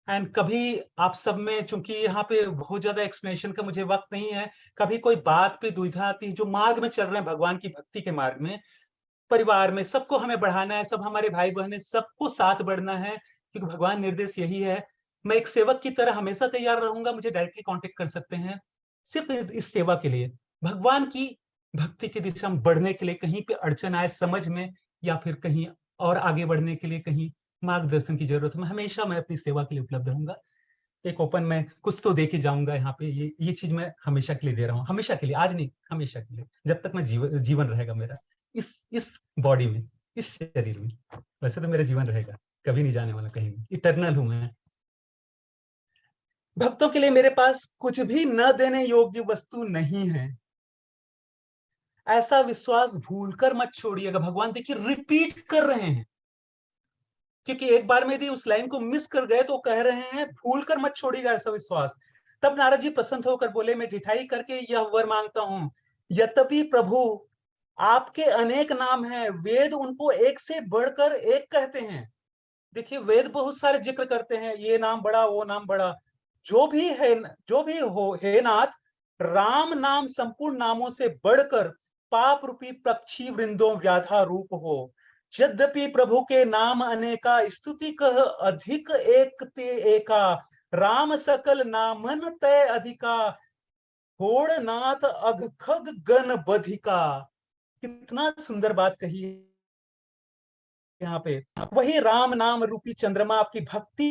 एंड कभी आप सब में, चूंकि यहाँ पे बहुत ज्यादा एक्सप्लेनेशन का मुझे वक्त नहीं है, कभी कोई बात पे दुविधा आती है, जो मार्ग में चल रहे हैं भगवान की भक्ति के मार्ग में, परिवार में सबको हमें बढ़ाना है, सब हमारे भाई बहन है, सबको साथ बढ़ना है, क्योंकि भगवान निर्देश यही है। मैं एक सेवक की तरह हमेशा तैयार रहूंगा, मुझे डायरेक्टली कांटेक्ट कर सकते हैं सिर्फ इस सेवा के लिए, भगवान की भक्ति की दिशा में बढ़ने के लिए। कहीं पे अड़चन आए समझ में, या फिर कहीं और आगे बढ़ने के लिए कहीं मार्गदर्शन की जरूरत है, हमेशा मैं अपनी सेवा के लिए उपलब्ध रहूंगा। एक ओपन में कुछ तो दे के जाऊंगा यहाँ पे। ये चीज मैं हमेशा के लिए दे रहा हूँ, हमेशा के लिए, आज नहीं, हमेशा के लिए, जब तक मैं जीवन रहेगा मेरा इस बॉडी में। इस शरीर में। वैसे तो मेरा जीवन रहेगा, कभी नहीं जाने वाला कहीं भी, इटर्नल हूं मैं। भक्तों के लिए मेरे पास कुछ भी न देने योग्य वस्तु नहीं है, ऐसा विश्वास भूलकर मत छोड़िएगा। भगवान देखिए रिपीट कर रहे हैं, क्योंकि एक बार में यदि उस लाइन को मिस कर गए तो कह रहे हैं भूलकर मत छोड़िएगा ऐसा विश्वास। तब नारद जी प्रसन्न होकर बोले, मैं ढिठाई करके यह वर मांगता हूं, यद्यपि प्रभु आपके अनेक नाम हैं, वेद उनको एक से बढ़कर एक कहते हैं। देखिए वेद बहुत सारे जिक्र करते हैं, ये नाम बड़ा वो नाम बड़ा, जो भी है, जो भी हो हे नाथ, राम नाम संपूर्ण नामों से बढ़कर पाप रूपी पक्षी वृंदों व्याधा रूप हो। यद्यपि प्रभु के नाम अनेका, स्तुति कह अधिक एक ते एका, राम सकल नामन तय अधिका, होड़ नाथ अघ खग गण बधिका। कितना सुंदर बात कही है यहाँ पे। वही राम नाम रूपी चंद्रमा आपकी भक्ति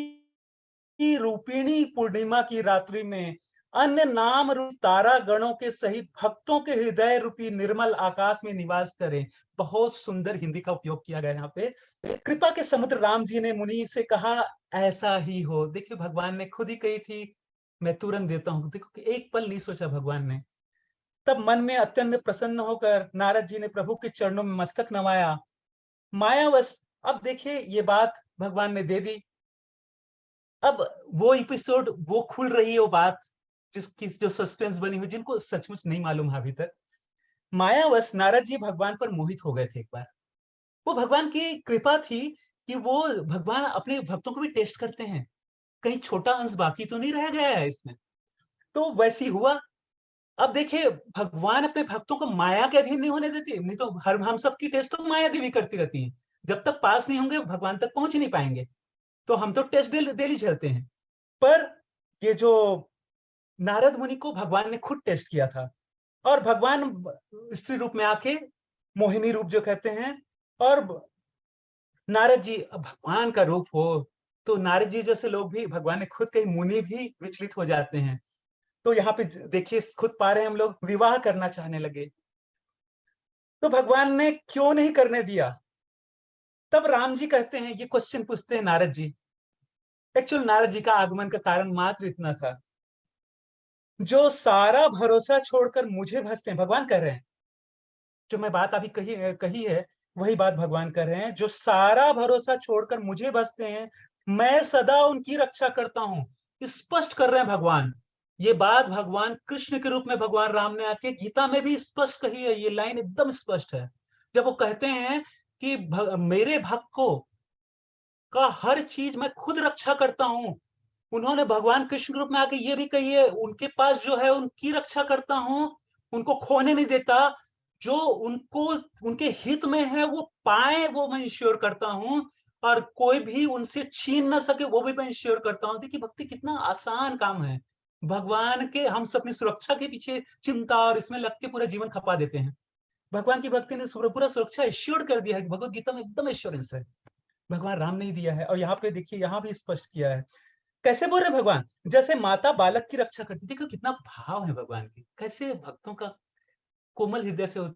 की रूपिणी पूर्णिमा की रात्रि में अन्य नाम रूपी तारा गणों के सहित भक्तों के हृदय रूपी निर्मल आकाश में निवास करें। बहुत सुंदर हिंदी का उपयोग किया गया यहाँ पे। कृपा के समुद्र राम जी ने मुनि से कहा, ऐसा ही हो। देखिए भगवान ने खुद ही कही थी, मैं तुरंत देता हूं। देखो एक पल नहीं सोचा भगवान ने। तब मन में अत्यंत प्रसन्न होकर नारद जी ने प्रभु के चरणों में मस्तक नवाया। मायावश अब देखिए ये बात भगवान ने दे दी। अब वो एपिसोड वो खुल रही है, वो बात जिसकी जो सस्पेंस बनी हुई, जिनको सचमुच नहीं मालूम है अभी तक। मायावश नारद जी भगवान पर मोहित हो गए थे एक बार। वो भगवान की कृपा थी कि वो भगवान अपने भक्तों को भी टेस्ट करते हैं, कहीं छोटा अंश बाकी तो नहीं रह गया है इसमें। तो वैसी हुआ। अब देखिए भगवान अपने भक्तों को माया के अधीन नहीं होने देते, नहीं तो हर हम सबकी टेस्ट तो माया देवी करती रहती है। जब तक पास नहीं होंगे भगवान तक पहुंच नहीं पाएंगे, तो हम तो टेस्ट डेली झेलते हैं। पर ये जो नारद मुनि को भगवान ने खुद टेस्ट किया था, और भगवान स्त्री रूप में आके, मोहिनी रूप जो कहते हैं, और नारद जी भगवान का रूप हो तो नारद जी जैसे लोग भी, भगवान ने खुद कई मुनि भी विचलित हो जाते हैं। तो यहाँ पे देखिए खुद पा रहे हैं हम लोग, विवाह करना चाहने लगे तो भगवान ने क्यों नहीं करने दिया। तब राम जी कहते हैं, ये क्वेश्चन पूछते हैं नारद जी। एक्चुअल नारद जी का आगमन का कारण मात्र इतना था, जो सारा भरोसा छोड़कर मुझे भजते हैं, भगवान कह रहे हैं, जो मैं बात अभी कही है वही बात भगवान कर रहे हैं, जो सारा भरोसा छोड़कर मुझे भजते हैं, मैं सदा उनकी रक्षा करता हूं। स्पष्ट कर रहे हैं भगवान। ये बात भगवान कृष्ण के रूप में भगवान राम ने आके गीता में भी स्पष्ट कही है, ये लाइन एकदम स्पष्ट है। जब वो कहते हैं कि मेरे भक्त को का हर चीज मैं खुद रक्षा करता हूं, उन्होंने भगवान कृष्ण के रूप में आके ये भी कही है, उनके पास जो है उनकी रक्षा करता हूं, उनको खोने नहीं देता, जो उनको उनके हित में है वो पाए वो मैं इंश्योर करता हूं, और कोई भी उनसे छीन ना सके वो भी मैं इंश्योर करता हूं। देखिए भक्ति कितना आसान काम है। भगवान के हम सब अपनी सुरक्षा के पीछे चिंता और इसमें लग के पूरा जीवन खपा देते हैं। भगवान की भक्ति ने पूरा सुरक्षा एश्योर्ड कर दिया है। भगवत गीता में एकदम एश्योरेंस है, भगवान राम ने ही दिया है। और यहाँ पे देखिए यहाँ भी स्पष्ट किया है। कैसे बोल रहे भगवान, जैसे माता बालक की रक्षा करती। देखो कितना भाव है भगवान की, कैसे भक्तों का कोमल हृदय से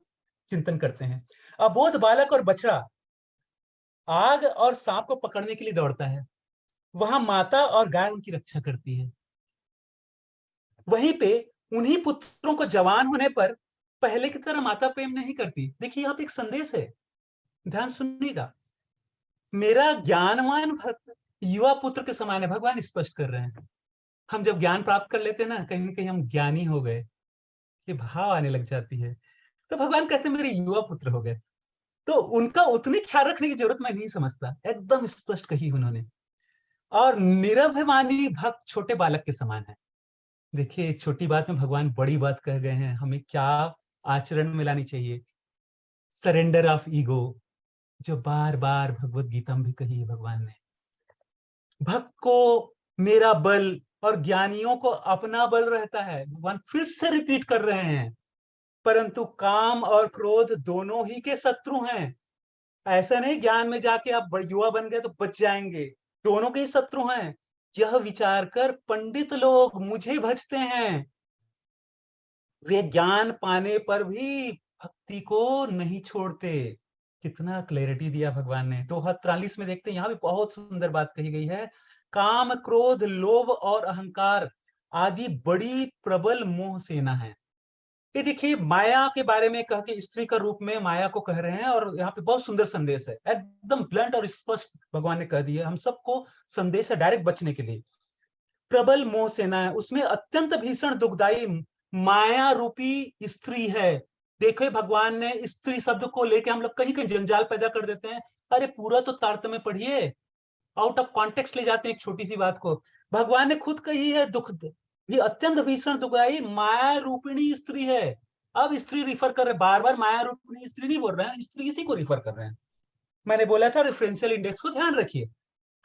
चिंतन करते हैं। अबोध बालक और बछड़ा आग और सांप को पकड़ने के लिए दौड़ता है, वहां माता और गाय उनकी रक्षा करती है। वहीं पे उन्हीं पुत्रों को जवान होने पर पहले की तरह माता प्रेम नहीं करती। देखिए यहाँ पे एक संदेश है, ध्यान सुनिएगा। मेरा ज्ञानवान भक्त युवा पुत्र के समान है, भगवान स्पष्ट कर रहे हैं। हम जब ज्ञान प्राप्त कर लेते हैं ना कहीं हम ज्ञानी हो गए, ये भाव आने लग जाती है। तो भगवान कहते हैं मेरे युवा पुत्र हो गए, तो उनका उतनी ख्याल रखने की जरूरत मैं नहीं समझता, एकदम स्पष्ट कही उन्होंने। और निरभिमानी भक्त छोटे बालक के समान है। देखिए छोटी बात में भगवान बड़ी बात कह गए हैं, हमें क्या आचरण में लानी चाहिए। सरेंडर ऑफ ईगो, जो बार बार भगवत गीता में भी कही है भगवान ने। भक्त को मेरा बल और ज्ञानियों को अपना बल रहता है, भगवान फिर से रिपीट कर रहे हैं। परंतु काम और क्रोध दोनों ही के शत्रु हैं। ऐसा नहीं ज्ञान में जाके आप युवा बन गए तो बच जाएंगे, दोनों के ही शत्रु हैं। यह विचार कर पंडित लोग मुझे भजते हैं, वे ज्ञान पाने पर भी भक्ति को नहीं छोड़ते, कितना क्लैरिटी दिया भगवान ने। तो 43 में देखते हैं, यहाँ भी बहुत सुंदर बात कही गई है। काम, क्रोध, लोभ और अहंकार आदि बड़ी प्रबल मोह सेना है। ये देखिए माया के बारे में कह के स्त्री का रूप में माया को कह रहे हैं, और यहाँ पे बहुत सुंदर संदेश है, एकदम ब्लंट और स्पष्ट भगवान ने कह दिया, हम सबको संदेश है डायरेक्ट बचने के लिए। प्रबल मोह सेना है, उसमें अत्यंत भीषण दुखदाई माया रूपी स्त्री है। देखो भगवान ने स्त्री शब्द को लेके हम लोग कहीं कहीं जंजाल पैदा कर देते हैं। अरे पूरा तो तारतम्य पढ़िए, आउट ऑफ कॉन्टेक्स्ट ले जाते हैं एक छोटी सी बात को। भगवान ने खुद कही है दुख, ये अत्यंत भीषण दुखदाई माया रूपिणी स्त्री है। अब स्त्री रिफर कर रहे, बार बार माया रूपिणी स्त्री नहीं बोल रहे हैं, स्त्री इसी को रिफर कर रहे हैं। मैंने बोला था रेफरेंशियल इंडेक्स को ध्यान रखिए,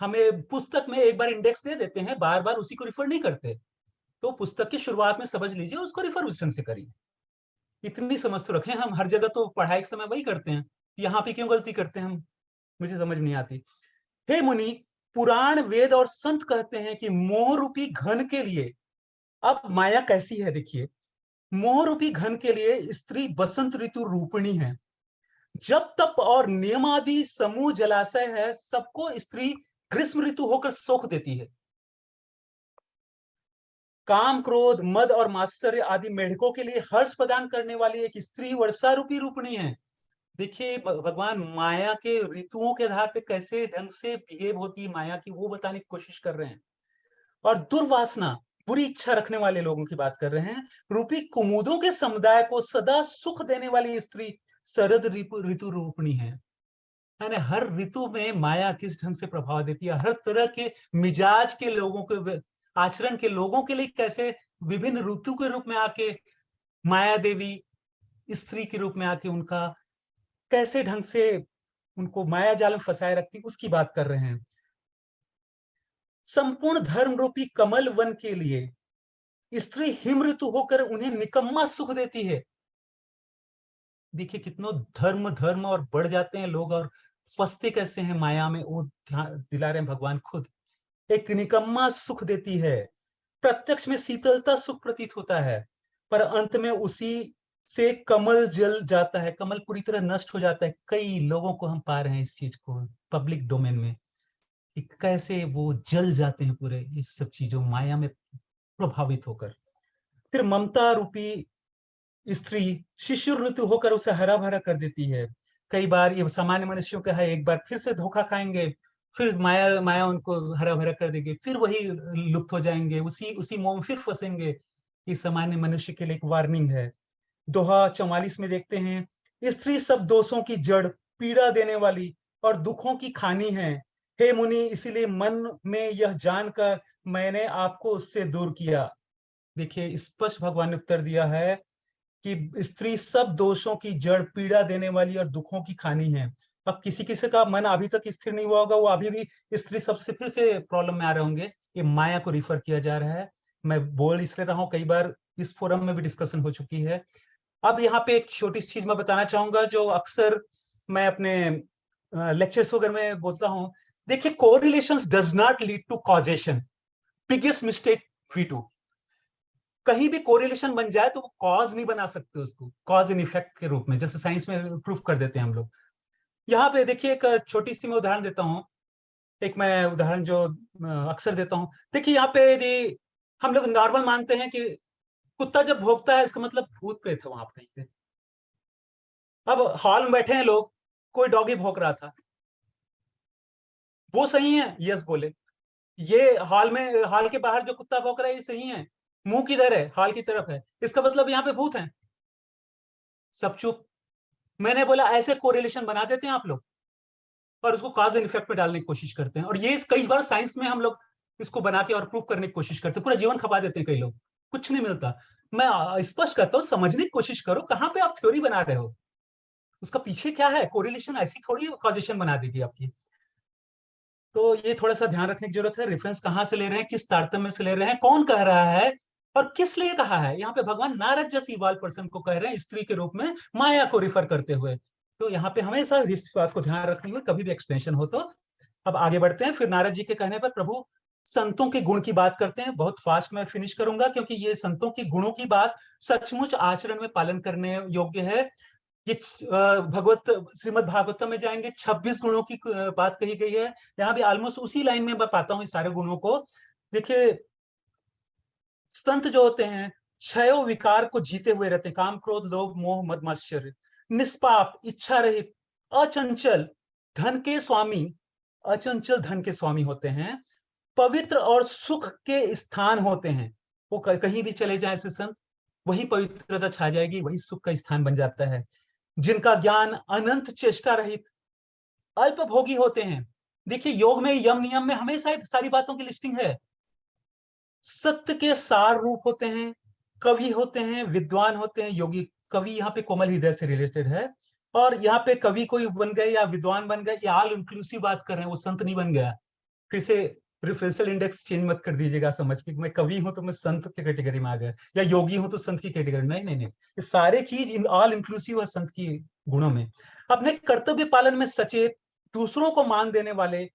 हमें पुस्तक में एक बार इंडेक्स दे देते हैं, बार बार उसी को रिफर नहीं करते। तो पुस्तक की शुरुआत में समझ लीजिए, उसको रिफर उस ढंग से करिए। इतनी समझ तो रखें, हम हर जगह तो पढ़ाई के समय वही करते हैं, यहाँ पे क्यों गलती करते हैं हम, मुझे समझ नहीं आती। हे मुनि, पुराण, वेद और संत कहते हैं कि मोह रूपी घन के लिए, अब माया कैसी है देखिए, मोह रूपी घन के लिए स्त्री बसंत ऋतु रूपिणी है। जब तप और नियम आदि समूह जलाशय है, सबको स्त्री ग्रीष्म ऋतु होकर सोख देती है। काम, क्रोध, मद और मात्सर्य आदि मेढकों के लिए हर्ष प्रदान करने वाली एक स्त्री वर्षा रूपी रूपिणी है। देखिए भगवान माया के ऋतुओं के आधार पे कैसे ढंग से बिहेव होती है माया की, वो बताने की कोशिश कर रहे हैं। और दुर्वासना, बुरी इच्छा रखने वाले लोगों की बात कर रहे हैं, रूपी कुमुदों के समुदाय को सदा सुख देने वाली स्त्री शरद ऋतु रूपिणी है। यानी हर ऋतु में माया किस ढंग से प्रभाव देती है, हर तरह के मिजाज के लोगों के, आचरण के लोगों के लिए कैसे विभिन्न ऋतु के रूप में आके माया देवी स्त्री के रूप में आके उनका कैसे ढंग से उनको माया जाल में फंसाए रखती, उसकी बात कर रहे हैं। संपूर्ण धर्म रूपी कमल वन के लिए स्त्री हिम ऋतु होकर उन्हें निकम्मा सुख देती है। देखिए कितनों धर्म धर्म और बढ़ जाते हैं लोग और फंसते कैसे हैं माया में, वो ध्यान दिला रहे हैं भगवान खुद। एक निकम्मा सुख देती है, प्रत्यक्ष में शीतलता सुख प्रतीत होता है, पर अंत में उसी से कमल जल जाता है, कमल पूरी तरह नष्ट हो जाता है। कई लोगों को हम पा रहे हैं इस चीज को पब्लिक डोमेन में, कि कैसे वो जल जाते हैं पूरे इस सब चीजों माया में प्रभावित होकर। फिर ममता रूपी स्त्री शिशुर ऋतु होकर उसे हरा भरा कर देती है। कई बार ये सामान्य मनुष्यों का है, एक बार फिर से धोखा खाएंगे, फिर माया माया उनको हरा भरा कर देगी, फिर वही लुप्त हो जाएंगे, उसी उसी मोह में फिर फंसेंगे। ये सामान्य मनुष्य के लिए एक वार्निंग है। दोहा 44 में देखते हैं, स्त्री सब दोषों की जड़, पीड़ा देने वाली और दुखों की खानी है। हे मुनि, इसीलिए मन में यह जानकर मैंने आपको उससे दूर किया। देखिए स्पष्ट भगवान ने उत्तर दिया है कि स्त्री सब दोषों की जड़, पीड़ा देने वाली और दुखों की खानी है। अब किसी किसी का मन अभी तक स्थिर नहीं हुआ होगा, वो अभी भी स्त्री सबसे फिर से प्रॉब्लम में आ रहे होंगे। ये माया को रिफर किया जा रहा है। मैं बोल इसलिए रहा हूं, कई बार इस फोरम में भी डिस्कशन हो चुकी है। अब यहाँ पे एक छोटी चीज मैं बताना चाहूंगा जो अक्सर मैं अपने लेक्चर्स वगैरह में बोलता हूँ। देखिए correlations does not lead to causation, biggest mistake we do. कहीं भी कोरिलेशन बन जाए तो वो कॉज नहीं बना सकते उसको, कॉज एंड इफेक्ट के रूप में, जैसे साइंस में प्रूफ कर देते हैं हम लोग। यहाँ पे देखिए एक छोटी सी मैं उदाहरण देता हूँ, एक मैं उदाहरण जो अक्सर देता हूँ। देखिए यहाँ पे यदि हम लोग नॉर्मल मानते हैं कि कुत्ता जब भौंकता है इसका मतलब भूत प्रेत है वहां पे कहीं पे। अब हॉल में बैठे हैं लोग, कोई डॉगी भौंक रहा था, वो सही है? यस बोले। ये हॉल में, हॉल के बाहर जो कुत्ता भौंक रहा है ये सही है? मुंह किधर है? हॉल की तरफ है, इसका मतलब यहाँ पे भूत है। सब चुप। मैंने बोला ऐसे कोरिलेशन बना देते हैं आप लोग और उसको कॉज एंड इफेक्ट में डालने की कोशिश करते हैं, और ये कई बार साइंस में हम लोग इसको बना के और प्रूव करने की कोशिश करते हैं, पूरा जीवन खपा देते हैं कई लोग, कुछ नहीं मिलता। मैं स्पष्ट करता हूँ, समझने की कोशिश करो कहाँ पे आप थ्योरी बना रहे हो, उसका पीछे क्या है। कोरिलेशन ऐसी थोड़ी कॉजेशन बना देगी आपकी। तो ये थोड़ा सा ध्यान रखने की जरूरत है, रेफरेंस कहाँ से ले रहे हैं, किस तारतम्य से ले रहे हैं, कौन कह रहा है और किस लिए कहा है। यहाँ पे भगवान नारद जैसी इवाल्व पर्सन को कह रहे हैं स्त्री के रूप में, माया को रिफर करते हुए। तो यहाँ पे हमेशा इस बात को ध्यान रखनी है, कभी भी एक्सप्लेनेशन हो तो। अब आगे बढ़ते हैं। फिर नारद जी के कहने पर प्रभु संतों के गुण की बात करते हैं। बहुत फास्ट में फिनिश करूंगा क्योंकि ये संतों के गुणों की बात सचमुच आचरण में पालन करने योग्य है। ये श्रीमद् भागवतम में जाएंगे 26 गुणों की बात कही गई है। यहाँ भी ऑलमोस्ट उसी लाइन में मैं पाता हूँ इस सारे गुणों को। देखिए संत जो होते हैं छयो विकार को जीते हुए रहते हैं, काम क्रोध लोभ मोह मद मात्सर्य, निष्पाप इच्छा रहित अचंचल धन के स्वामी, अचंचल धन के स्वामी होते हैं, पवित्र और सुख के स्थान होते हैं। वो कहीं भी चले जाए ऐसे संत, वही पवित्रता छा जाएगी, वही सुख का स्थान बन जाता है। जिनका ज्ञान अनंत चेष्टा रहित अल्प भोगी होते हैं। देखिए योग में यम नियम में हमेशा सारी बातों की लिस्टिंग है। सत्य के सार रूप होते हैं, कवि होते हैं, विद्वान होते हैं, योगी। कवि यहाँ पे कोमल हृदय से रिलेटेड है, और यहाँ पे कवि कोई बन गए या विद्वान बन गए, या ऑल इंक्लूसिव बात कर रहे हैं, वो संत नहीं बन गया। फिर से रेफरेंशियल इंडेक्स चेंज मत कर दीजिएगा समझ के, मैं कवि हूं तो मैं संत की कैटेगरी में आ गया, या योगी हूं तो संत की कैटेगरी। नहीं नहीं नहीं, ये सारे चीज ऑल इंक्लूसिव है संत की गुणों में। अपने कर्तव्य पालन में सचेत, दूसरों को मान देने वाले,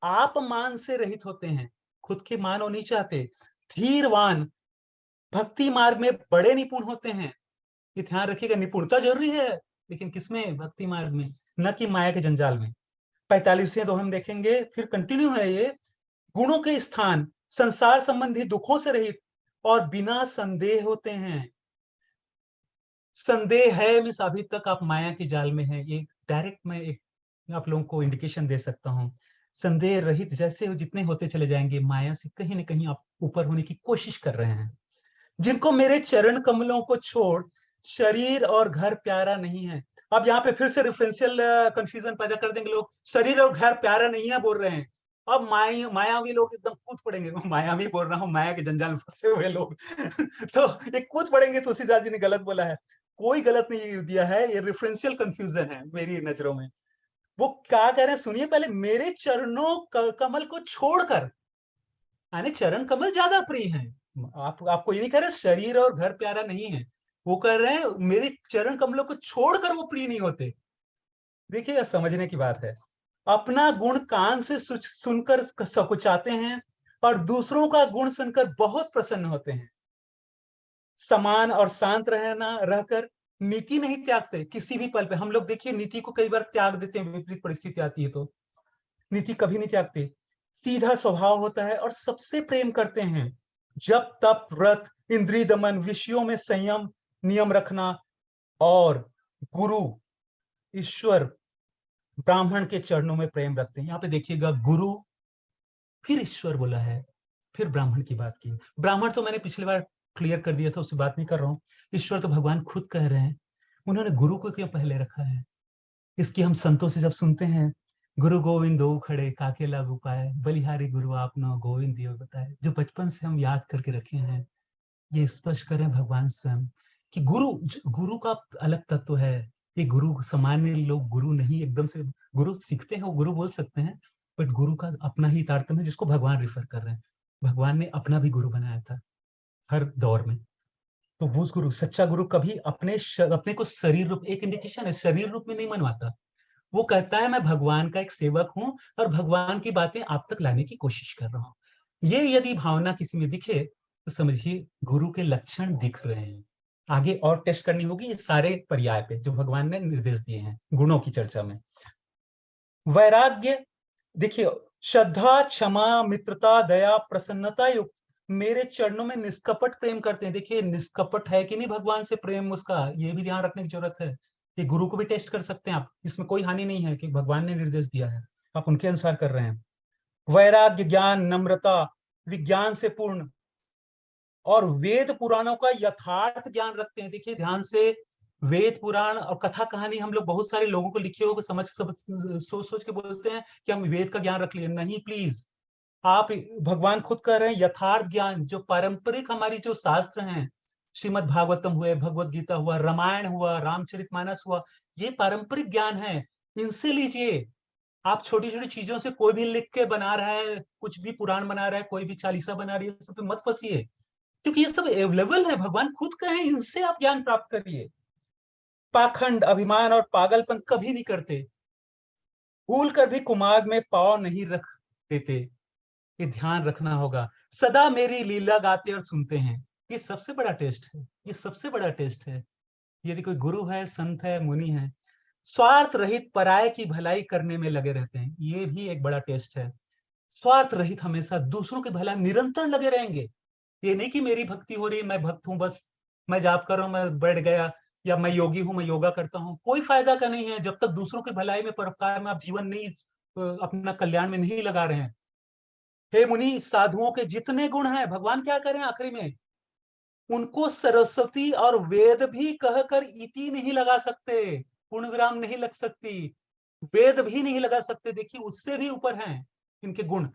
आप मान से रहित होते हैं, खुद की मान हो नहीं चाहते, धीरवान, भक्ति मार्ग में बड़े निपुण होते हैं। ये ध्यान रखिएगा, निपुणता जरूरी है, लेकिन किसमें? भक्ति मार्ग में, न कि माया के जंजाल में। 45वें दोहे हम देखेंगे, फिर कंटिन्यू है ये। गुणों के स्थान संसार संबंधी दुखों से रहित और बिना संदेह होते हैं। संदेह है मीन्स अभी तक आप माया के जाल में हैं, ये डायरेक्ट मैं एक आप लोगों को इंडिकेशन दे सकता हूं। संदेह रहित जैसे जितने होते चले जाएंगे, माया से कहीं ना कहीं आप ऊपर होने की कोशिश कर रहे हैं। जिनको मेरे चरण कमलों को छोड़ शरीर और घर प्यारा नहीं है। अब यहाँ पे फिर से रेफरेंशियल कंफ्यूजन पैदा कर देंगे लोग, शरीर और घर प्यारा नहीं है बोल रहे हैं। अब मायावी लोग एकदम कूद पड़ेंगे, मायावी बोल रहा हूँ, माया के जंजाल में फंसे हुए लोग तो ये कूद पड़ेंगे, तुलसीदास जी ने गलत बोला है। कोई गलत नहीं दिया है, ये रेफरेंशियल कंफ्यूजन है मेरी नजरों में। वो क्या कह रहे हैं सुनिए पहले, मेरे चरणों कमल को छोड़कर, यानी चरण कमल ज्यादा प्रिय हैं। आपको ये नहीं कह रहे शरीर और घर प्यारा नहीं है, वो कह रहे हैं मेरे चरण कमलों को छोड़कर वो प्रिय नहीं होते। देखिए यह समझने की बात है। अपना गुण कान से सुनकर सकुचाते हैं और दूसरों का गुण सुनकर बहुत प्रसन्न होते हैं। समान और शांत रहना रहकर नीति नहीं त्यागते किसी भी पल पे। हम लोग देखिए नीति को कई बार त्याग देते हैं, विपरीत परिस्थिति आती है तो। नीति कभी नहीं त्यागते, सीधा स्वभाव होता है और सबसे प्रेम करते हैं। जब तप व्रत इंद्रिय दमन विषयों में संयम नियम रखना, और गुरु ईश्वर ब्राह्मण के चरणों में प्रेम रखते हैं। यहाँ पे देखिएगा गुरु, फिर ईश्वर बोला है, फिर ब्राह्मण की बात की। ब्राह्मण तो मैंने पिछली बार क्लियर कर दिया था, उससे बात नहीं कर रहा हूँ। ईश्वर तो भगवान खुद कह रहे हैं, उन्होंने गुरु को क्यों पहले रखा है? इसकी हम संतों से जब सुनते हैं, गुरु गोविंद दो खड़े काके लागू पाए, बलिहारी गुरु आपनो गोविंद दियो बताए, जो बचपन से हम याद करके रखे हैं, ये स्पष्ट करें भगवान स्वयं कि गुरु का अलग तत्व है। ये गुरु सामान्य लोग गुरु नहीं, एकदम से गुरु सीखते हैं वो गुरु बोल सकते हैं, बट गुरु का अपना ही तारतम्य है, जिसको भगवान रिफर कर रहे हैं। भगवान ने अपना भी गुरु बनाया था हर दौर में। तो वो गुरु, सच्चा गुरु कभी अपने को शरीर रूप, एक इंडिकेशन है, शरीर रूप में नहीं मनवाता। वो कहता है मैं भगवान का एक सेवक हूं और भगवान की बातें आप तक लाने की कोशिश कर रहा हूं। ये यदि भावना किसी में दिखे तो समझिए गुरु के लक्षण दिख रहे हैं। आगे और टेस्ट करनी होगी ये सारे पर्याय पे जो भगवान ने निर्देश दिए हैं गुणों की चर्चा में। वैराग्य, देखिए श्रद्धा क्षमा मित्रता दया प्रसन्नता युक्त मेरे चरणों में निष्कपट प्रेम करते हैं। देखिए निष्कपट है कि नहीं भगवान से प्रेम उसका, ये भी ध्यान रखने की जरूरत है। ये गुरु को भी टेस्ट कर सकते हैं आप, इसमें कोई हानि नहीं है कि भगवान ने निर्देश दिया है, आप उनके अनुसार कर रहे हैं। वैराग्य ज्ञान नम्रता विज्ञान से पूर्ण और वेद पुराणों का यथार्थ ज्ञान रखते हैं। देखिए ध्यान से, वेद पुराण और कथा कहानी हम लोग बहुत सारे लोगों को लिखे हो सोच सोच के बोलते हैं कि हम वेद का ज्ञान रख लिए, नहीं प्लीज। आप, भगवान खुद कह रहे हैं यथार्थ ज्ञान, जो पारंपरिक हमारी जो शास्त्र हैं, श्रीमद् भागवतम हुए, भगवत गीता हुआ, रामायण हुआ, रामचरितमानस हुआ, ये पारंपरिक ज्ञान है, इनसे लीजिए। आप छोटी छोटी चीजों से, कोई भी लिख के बना रहा है, कुछ भी पुराण बना रहा है, कोई भी चालीसा बना रही है, सब पे मत फंसिए, क्योंकि ये सब अवेलेबल है, भगवान खुद कहे इनसे आप ज्ञान प्राप्त करिए। पाखंड अभिमान और पागलपन कभी नहीं करते, भूल कर भी कुमार्ग में पांव नहीं रख देते, ये ध्यान रखना होगा। सदा मेरी लीला गाते और सुनते हैं, ये सबसे बड़ा टेस्ट है, ये सबसे बड़ा टेस्ट है। यदि कोई गुरु है, संत है, मुनि है, स्वार्थ रहित पराये की भलाई करने में लगे रहते हैं। ये भी एक बड़ा टेस्ट है। स्वार्थ रहित हमेशा दूसरों की भलाई निरंतर लगे रहेंगे। ये नहीं कि मेरी भक्ति हो रही, मैं भक्त हूं, बस मैं जाप कर रहा हूं, मैं बैठ गया, या मैं योगी हूं, मैं योगा करता हूं, कोई फायदा का नहीं है जब तक दूसरों की भलाई में, परोपकार में आप जीवन नहीं, अपना कल्याण में नहीं लगा रहे हैं। हे मुनि, साधुओं के जितने गुण हैं, भगवान क्या करें आखिरी में, उनको सरस्वती और वेद भी कहकर इति नहीं लगा सकते, पूर्ण विराम नहीं लग सकती, वेद भी नहीं लगा सकते। देखिए उससे भी ऊपर हैं इनके गुण।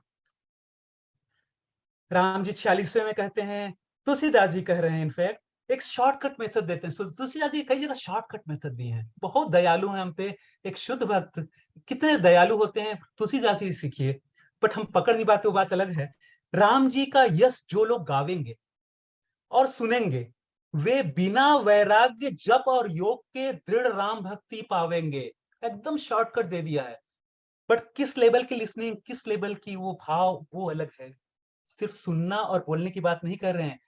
राम जी 46वें में कहते हैं, तुलसीदास जी कह रहे हैं, इनफैक्ट एक शॉर्टकट मेथड देते हैं। तुलसीदास जी कई जगह शॉर्टकट मेथड दिए हैं, बहुत दयालु हैं हम पे। एक शुद्ध भक्त कितने दयालु होते हैं, तुलसीदास जी सीखिए। बट हम पकड़ नहीं पाते, वो बात अलग है। राम जी का यश जो लोग गावेंगे और सुनेंगे, वे बिना वैराग्य जप और योग के दृढ़ राम भक्ति पावेंगे। एकदम शॉर्टकट दे दिया है। बट किस लेवल की लिसनिंग, किस लेवल की वो भाव, वो अलग है। सिर्फ सुनना और बोलने की बात नहीं कर रहे हैं।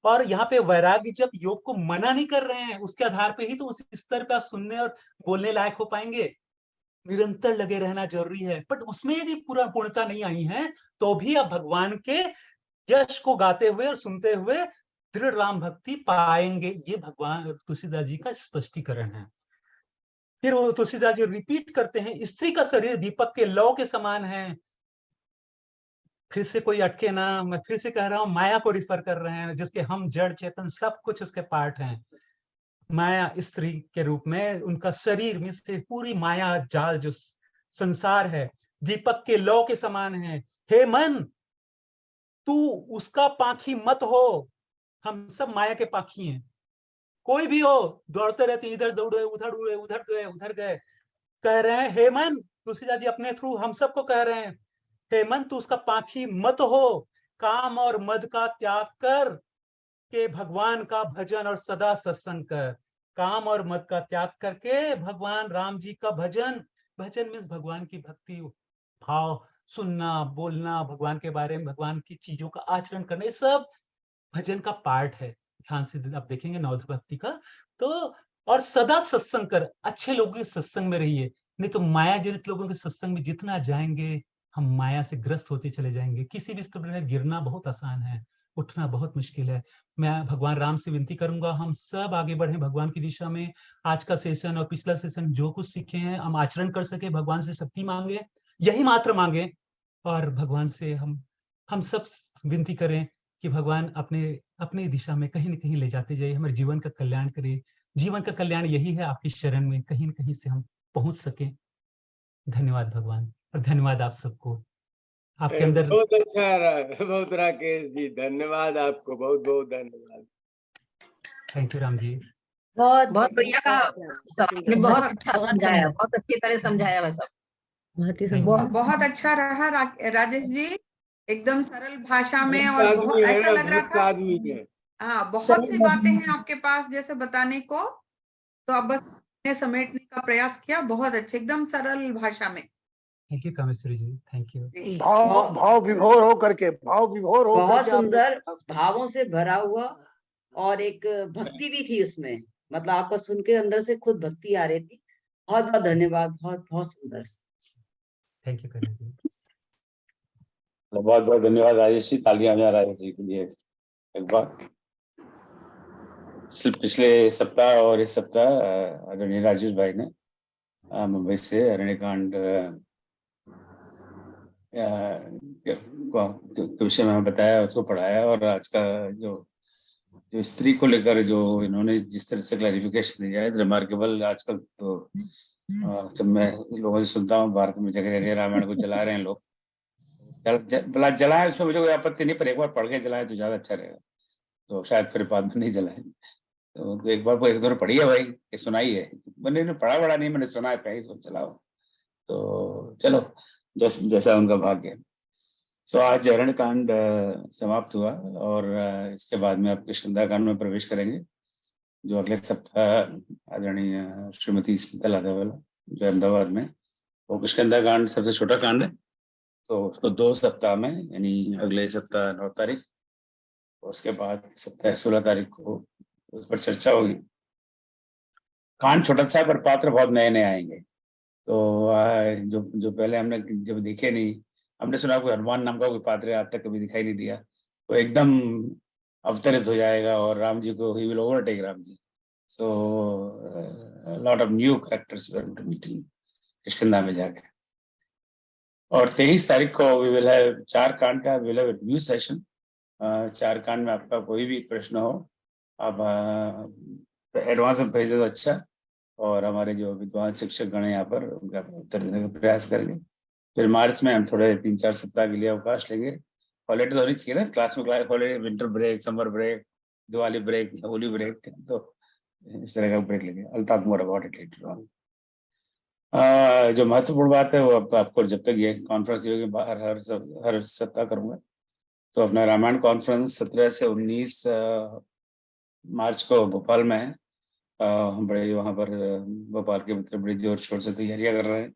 और यहाँ पे वैराग्य जब योग को मना नहीं कर रहे हैं, उसके आधार पे ही तो उस स्तर पे आप सुनने और बोलने लायक हो पाएंगे। निरंतर लगे रहना जरूरी है। बट उसमें यदि पूरा पूर्णता नहीं आई है, तो भी आप भगवान के यश को गाते हुए और सुनते हुए दृढ़ राम भक्ति पाएंगे। ये भगवान तुलसीदास जी का स्पष्टीकरण है। फिर वो तुलसीदास जी रिपीट करते हैं, स्त्री का शरीर दीपक के लौ के समान है। फिर से कोई अटके ना, मैं फिर से कह रहा हूं, माया को रिफर कर रहे हैं, जिसके हम जड़ चेतन सब कुछ उसके पार्ट हैं। माया स्त्री के रूप में, उनका शरीर में से पूरी माया जाल जो संसार है, दीपक के लौ के समान है। हे मन, तू उसका पाखी मत हो। हम सब माया के पाखी हैं। कोई भी हो, दौड़ते रहते, इधर दौड़े, उधर उड़े, उधर गए, उधर गए। कह रहे हैं, हे मन, तुलसीदास जी अपने थ्रू हम सबको कह रहे हैं, हे मन, तू उसका पाखी मत हो। काम और मद का त्याग कर के भगवान का भजन और सदा सत्संग कर। काम और मद का त्याग करके भगवान राम जी का भजन। भजन मीन्स भगवान की भक्ति भाव, सुनना, बोलना, भगवान के बारे में, भगवान की चीजों का आचरण करना, ये सब भजन का पार्ट है। ध्यान से आप देखेंगे नवध भक्ति का तो। और सदा सत्संग कर, अच्छे लोगों के सत्संग में रहिए, नहीं तो माया जनित लोगों के सत्संग में जितना जाएंगे, हम माया से ग्रस्त होते चले जाएंगे। किसी भी स्तर पर गिरना बहुत आसान है, उठना बहुत मुश्किल है। मैं भगवान राम से विनती करूंगा, हम सब आगे बढ़े भगवान की दिशा में। आज का सेशन और पिछला सेशन जो कुछ सीखे हैं, हम आचरण कर सके, भगवान से शक्ति मांगे, यही मात्र मांगे। और भगवान से हम सब विनती करें कि भगवान अपने अपनी दिशा में कहीं न कहीं ले जाते जाइए, हमारे जीवन का कल्याण करे। जीवन का कल्याण यही है, आपकी शरण में कहीं न कहीं से हम पहुंच सके। धन्यवाद भगवान, और धन्यवाद आप सबको। आपके अंदर बहुत अच्छा रहा, बहुत राकेश जी, धन्यवाद आपको, बहुत बहुत धन्यवाद। Thank you Ram ji. बहुत बहुत बढ़िया कहा, आपने बहुत अच्छा समझाया, बहुत अच्छी तरह समझाया वह सब। बहुत ही Thank you. सुंदर। बहुत अच्छा रहा राजेश जी, एकदम सरल भाषा में, और बहुत आदमी है ऐसा ना, लग रहा भक्त था। आदमी है। हाँ, बहुत सी बातें हैं आपके पास जैसे बताने को, तो आप बस ने समेटने का प्रयास किया। बहुत अच्छे, एकदम सरल भाषा में। Thank you Kameshwari ji, thank you. जी, भाव विभोर हो करके, भाव विभोर हो बहुत करके आपने सुंदर, भावों से भरा हुआ, और एक भक्ति भी थी उसमें। मतलब आपका सुन के अंदर से खुद भक्ति आ रही थी। बहुत बहुत धन्यवाद, बहुत बहुत सुंदर। थैंक यू करण जी। बहुत बहुत धन्यवाद राजेश जी, तालियां बजा राजेश जी के लिए एक बार। पिछले सप्ताह और इस सप्ताह आदरणीय राजेश भाई ने मुंबई से अरण्यकांड के विषय में बताया, उसको पढ़ाया। और आज का जो स्त्री को लेकर जो इन्होंने जिस तरह से क्लैरिफिकेशन दिया है, रिमार्केबल। आजकल तो जब मैं लोगों से सुनता हूँ, भारत में जगह जगह रामायण को जला रहे हैं लोग। जलाएं, उसमें मुझे कोई आपत्ति नहीं, पर एक बार पढ़ के जलाएं तो ज्यादा अच्छा रहेगा। तो शायद फिर बाद में नहीं जलाएं। तो एक बार एक दो पढ़ी है भाई, ये सुनाई है, मैंने पढ़ा बड़ा नहीं, मैंने सुना है, कहीं तो चलाओ। तो चलो, जैसा उनका भाग्य। सो आज अरण्यकांड समाप्त हुआ, और इसके बाद में आप किष्किंधा कांड में प्रवेश करेंगे, जो अगले सप्ताह आदरणीय श्रीमती स्मिता लाधावाला जो अहमदाबाद में, वो किष्किंधा कांड सबसे छोटा कांड है, तो उसको 2 सप्ताह में, यानी अगले सप्ताह 9 तारीख, और उसके बाद सप्ताह 16 तारीख को उस पर चर्चा होगी। कांड छोटा सा है पर पात्र बहुत नए नए आएंगे। तो जो जो पहले हमने जब देखे नहीं, हमने सुना कोई हनुमान नाम का कोई पात्र आज तक कभी दिखाई नहीं दिया, वो एकदम अवतरित हो जाएगा और राम जी को ही will overtake Ram ji. So lot of new characters we are meeting Kishkindha में जाके। और 23 तारीख को वी विल हैव 4 कांड का विल हैव न्यू सेशन। 4 कांड में आपका कोई भी प्रश्न हो आप एडवांस में भेज दो तो अच्छा, और हमारे जो विद्वान शिक्षक गण यहाँ पर उनका उत्तर देने का प्रयास करेंगे। फिर मार्च में हम थोड़े 3-4 सप्ताह के लिए अवकाश लेंगे। हॉलीडे तो होनी चाहिए ना, क्लास में holiday, winter break, summer break, Diwali break, Holi break, तो इस तरह का ब्रेक लेंगे। I'll talk more about it later on. जो महत्वपूर्ण बात है वो आपको जब तक ये कॉन्फ्रेंस होगी बाहर हर सप्ताह करूंगा, तो अपना रामायण कॉन्फ्रेंस 17 से 19 मार्च को भोपाल में है। हम बड़े वहाँ पर भोपाल के मित्र बड़ी जोर शोर से तैयारियां कर रहे हैं,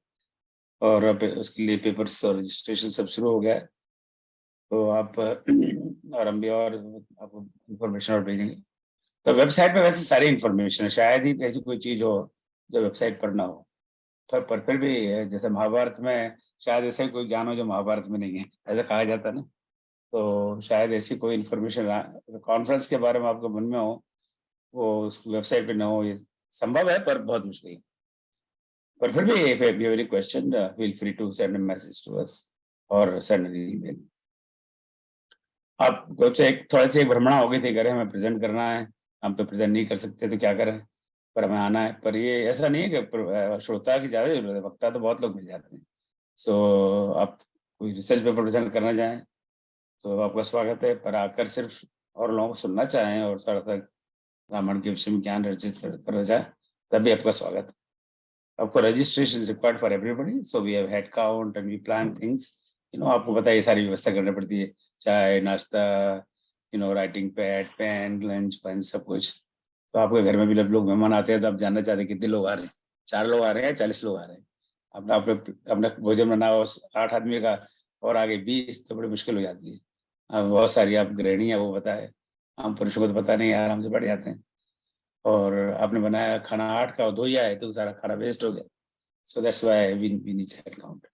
और अब उसके लिए पेपर्स और रजिस्ट्रेशन सब शुरू हो गया है। तो आप और हम भी और आपको इन्फॉर्मेशन और भेजेंगे। तो वेबसाइट पे वैसे सारी इन्फॉर्मेशन है, शायद ही ऐसी कोई चीज़ हो जो वेबसाइट पर ना हो। पर फिर भी जैसे महाभारत में शायद ऐसा ही कोई ज्ञान हो जो महाभारत में नहीं है, ऐसा कहा जाता है ना। तो शायद ऐसी कोई इन्फॉर्मेशन कॉन्फ्रेंस के बारे में आपको मन में हो वो उस वेबसाइट पे ना हो, ये संभव है पर बहुत मुश्किल है। पर फिर भी if you have any question, feel free to send a message to us or send an email. आप से एक थोड़ी सी भ्रमणा हो गई थी, करें हमें प्रेजेंट करना है, हम तो प्रेजेंट नहीं कर सकते तो क्या करें, पर हमें आना है। पर ये ऐसा नहीं है कि श्रोता की ज़्यादा जरूरत है, वक्ता तो बहुत लोग मिल जाते हैं। सो आप कोई रिसर्च पेपर प्रेजेंट करना चाहें तो आपका स्वागत है, पर आकर सिर्फ और लोगों को सुनना चाहें और थोड़ा सा रामायण के विषय में ज्ञान अर्जित करना चाहे तब भी आपका स्वागत है। आपको registration required for everybody, so we have head count and we plan things. आपको पता है ये सारी व्यवस्था करनी पड़ती है, चाय नाश्ता, writing pad, pen, lunch pen, सब कुछ। तो आपके घर में भी जब लोग मेहमान आते हैं तो आप जानना चाहते हैं कितने लोग आ रहे हैं, 4 लोग आ रहे हैं, 40 लोग आ रहे हैं। अपना भोजन बनाओ 8 आदमी का और आगे 20 तो बड़ी मुश्किल हो जाती है। अब बहुत सारी आप गृहिणी है वो बताए, हम पुरुषों को तो पता नहीं, आराम से बैठ जाते हैं। और आपने बनाया खाना 8 का और 2 ही आए तो सारा खाना वेस्ट हो गया। So that's why we need head count.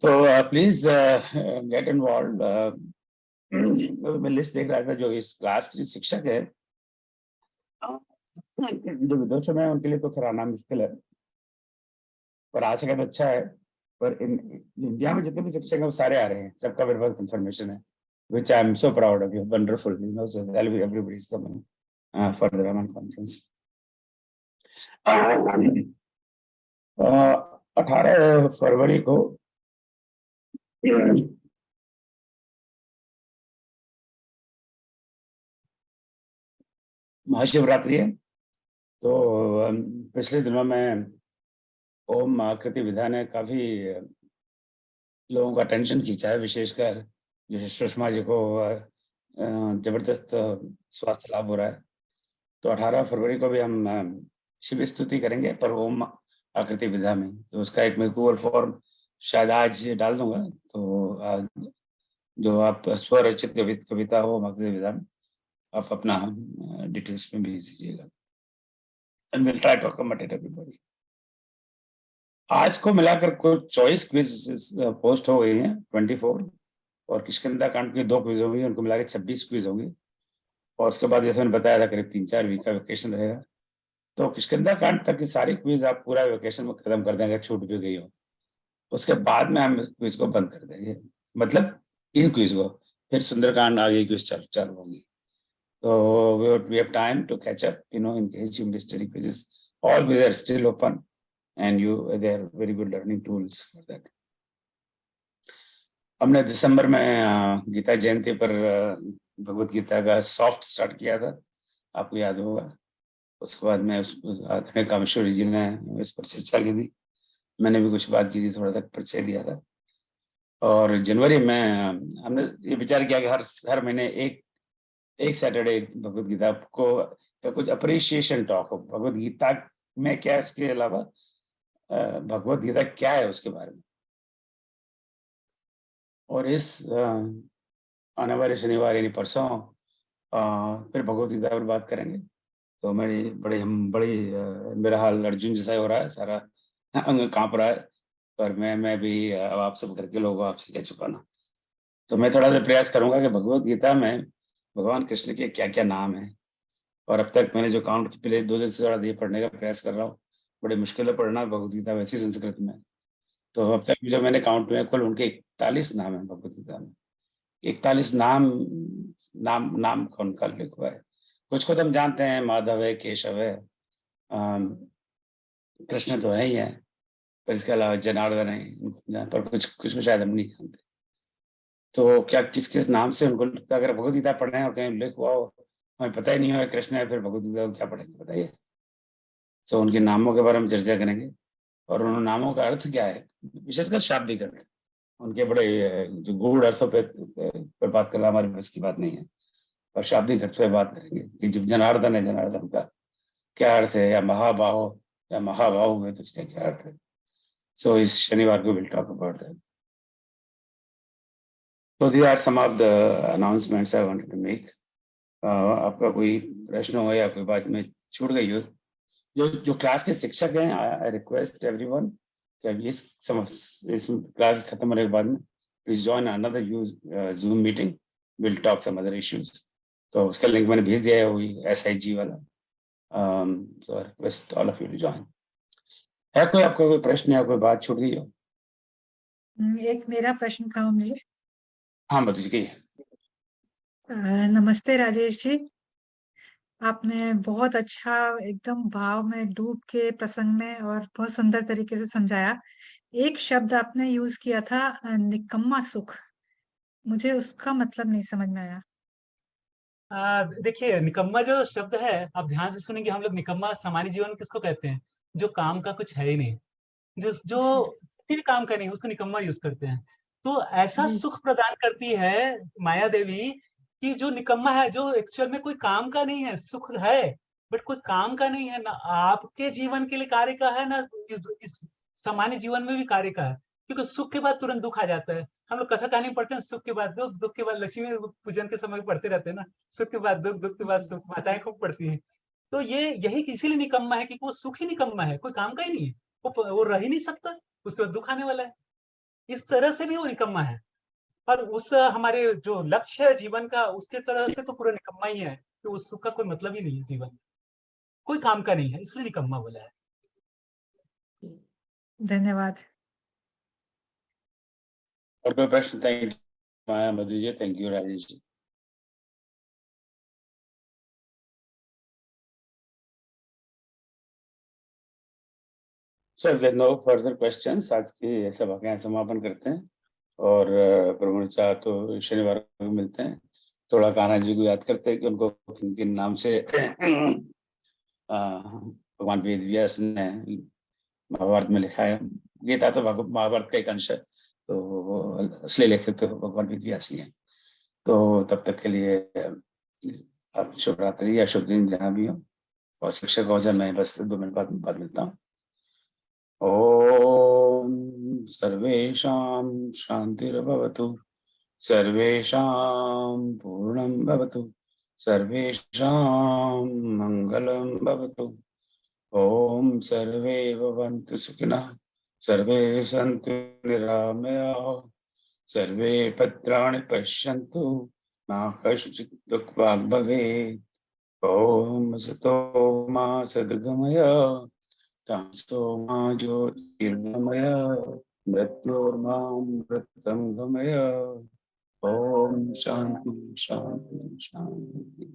तो प्लीज गेट इन्वॉल्व। मैं लिस्ट देख रहा था, जो इस क्लास के शिक्षक है जो विदेशों में, उनके लिए तो खैर आना मुश्किल है, पर आ सके तो अच्छा है। पर इंडिया में जितने भी शिक्षक हैं वो सारे आ रहे हैं, सबका मेरे पास कंफर्मेशन है, which I am so proud of you, wonderful, so everybody is coming for the Raman conference. 18 फरवरी को महाशिवरात्रि है। तो पिछले दिनों में ओम आकृति विधा ने काफी लोगों का अटेंशन खींचा है, विशेषकर जैसे सुषमा जी को जबरदस्त स्वास्थ्य लाभ हो रहा है। तो 18 फरवरी को भी हम शिव स्तुति करेंगे, पर ओम आकृति विधा में। तो उसका एक मैं गूगल फॉर्म शायद आज डाल दूंगा, तो जो आप स्वरचित कविता हो आकृति विधा में आप अपना डिटेल्स में भेज दीजिएगा, and will try to accommodate everybody. आज को मिलाकर कुछ 24 क्विज पोस्ट हो गई हैं, 24, और किष्किंधा कांड की 2 क्विज होंगी, उनको मिलाकर 26 क्विज होंगी। और उसके बाद जैसे मैंने बताया था करीब 3-4 वीक का वेकेशन रहेगा। तो किष्किंधा कांड तक की सारी क्विज आप पूरा वेकेशन में खत्म कर देंगे, छूट भी गई हो। उसके बाद में हम क्विज को बंद कर देंगे, मतलब इन क्विज को, फिर सुंदरकांड आगे क्विज चालू होंगी। तो we have time to catch up, in case you missed any quizzes. All quizzes are still open, and they are very good learning tools for that. हमने दिसंबर में गीता जयंती पर भगवत गीता का सॉफ्ट स्टार्ट किया था, आपको याद होगा। उसके बाद में आदरणीय कामेश्वरी जी ने इस पर चर्चा की थी, मैंने भी कुछ बात की थी, थोड़ा सा परिचय दिया था। और जनवरी में हमने ये विचार किया कि हर महीने एक सैटरडे भगवत गीता को कुछ अप्रिशिएशन टॉक हो, भगवत गीता में क्या है, उसके अलावा भगवत गीता क्या है उसके बारे में। और इस आने वाले शनिवार यानी परसों फिर भगवत गीता पर बात करेंगे। तो मेरा हाल अर्जुन जैसा हो रहा है, सारा अंग कांप रहा है, पर मैं भी अब आप सब करके लोगों आपसे क्या छुपाना। तो मैं थोड़ा सा प्रयास करूंगा कि भगवत गीता में भगवान कृष्ण के क्या क्या नाम है, और अब तक मैंने जो काउंट पिछले 2 दिन से ज़्यादा ये पढ़ने का प्रयास कर रहा हूँ। बड़ी मुश्किल है पढ़ना भगवत गीता वैसी संस्कृत में। तो अब तक जो मैंने काउंट में कुल उनके 41 नाम है भगवत गीता में। 41 नाम कौन का लिखा है। कुछ को तो हम जानते हैं, माधव है, केशव है, कृष्ण तो है ही है, पर इसके अलावा जनार्दन है, पर कुछ को शायद हम नहीं जानते। तो क्या किस किस नाम से उनको, अगर भगवत गीता पढ़े और कहीं उल्लेख हुआ हो, हमें पता ही नहीं हो कृष्ण है, फिर भगवत गीता को क्या पढ़ेंगे बताइए। तो उनके नामों के बारे में चर्चा करेंगे, और उन नामों का अर्थ क्या है, विशेषकर शाब्दिक अर्थ। उनके बड़े जो गूढ़ अर्थों पर बात करना हमारे बस की बात नहीं है, और शाब्दिक अर्थ पे बात करेंगे कि जब जनार्दन है, जनार्दन का क्या अर्थ है, या महाबाहो या महाबाहु है तो उसका क्या अर्थ है। सो इस शनिवार को will talk about that. So these are some of the announcements I wanted to make. आपका कोई प्रश्न हो या कोई बात में छूट गई हो, जो क्लास के शिक्षक हैं, आई रिक्वेस्ट एवरीवन कि अब इस क्लास खत्म होने के बाद में please join another Zoom meeting, will talk some other issues. तो उसका लिंक मैंने भेज दिया है, वही SIG वाला। So I request all of you to join. है कोई आपका कोई प्रश्न या कोई बात छूट गई हो? एक मेरा प्रश्न था मुझे। हाँ बताइए। नमस्ते राजेश जी, आपने बहुत अच्छा एकदम भाव में डूब के प्रसंग में और बहुत सुंदर तरीके से समझाया। एक शब्द आपने यूज किया था, निकम्मा सुख, मुझे उसका मतलब नहीं समझ में आया। देखिए, निकम्मा जो शब्द है, आप ध्यान से सुनेंगे, हम लोग निकम्मा सामान्य जीवन में किसको कहते हैं? जो काम का कुछ है ही नहीं, जो किसी भी काम का नहीं, उसको निकम्मा यूज करते हैं। तो ऐसा जी। सुख प्रदान करती है माया देवी कि जो निकम्मा है, जो एक्चुअल में कोई काम का नहीं है, सुख है बट कोई काम का नहीं है, ना आपके जीवन के लिए कार्य का है, ना इस सामान्य जीवन में भी कार्य का है। क्योंकि सुख के बाद तुरंत दुख आ जाता है। हम लोग कथा कहानी पढ़ते हैं, सुख के बाद दुख, दुख के बाद लक्ष्मी पूजन के समय पढ़ते रहते हैं ना, सुख के बाद दुख, दुख के बाद सुख, माताएं खूब पढ़ती हैं। तो ये यही इसीलिए निकम्मा है कि वो सुख ही निकम्मा है, कोई काम का ही नहीं है, वो रह ही नहीं सकता, उसके बाद दुख आने वाला है। इस तरह से भी वो निकम्मा है। और उस हमारे जो लक्ष्य है जीवन का, उसके तरह से तो पूरा निकम्मा ही है कि उस सुख का कोई मतलब ही नहीं है, जीवन में कोई काम का नहीं है, इसलिए निकम्मा बोला है। धन्यवाद। और कोई प्रश्न? Thank you Maya Madhu ji, thank you Rajesh ji. Sir there no further questions, आज की सभा का यहाँ समापन करते हैं, और प्रभु चाह तो शनिवार को मिलते हैं। थोड़ा कान्हा जी को याद करते हैं कि उनको किन किन नाम से भगवान वेद व्यास ने महाभारत में लिखा है। गीता तो महाभारत का एक अंश है, तो वो असली लेखक तो भगवान वेद व्यास ही हैं। तो तब तक के लिए आप शुभ रात्रि या शुभ दिन जहाँ भी हो, और शिक्षक हो जाए, मैं बस 2 मिनट बाद मिलता हूँ। ओम सर्वेषां शांतिर्भवतु, सर्वेषां पूर्णं भवतु, सर्वेषां मंगलं भवतु। ओम सर्वे भवन्तु सुखिनः, सर्वे सन्तु निरामयाः, सर्वे भद्राणि पश्यन्तु मा कश्चित् दुःखभाग् भवेत्। ओम सतो मा सद्गमय, तमसो मा ज्योतिर्गमय, मृत्योर्मामृतं गमय। ओम शांति शांति शांति।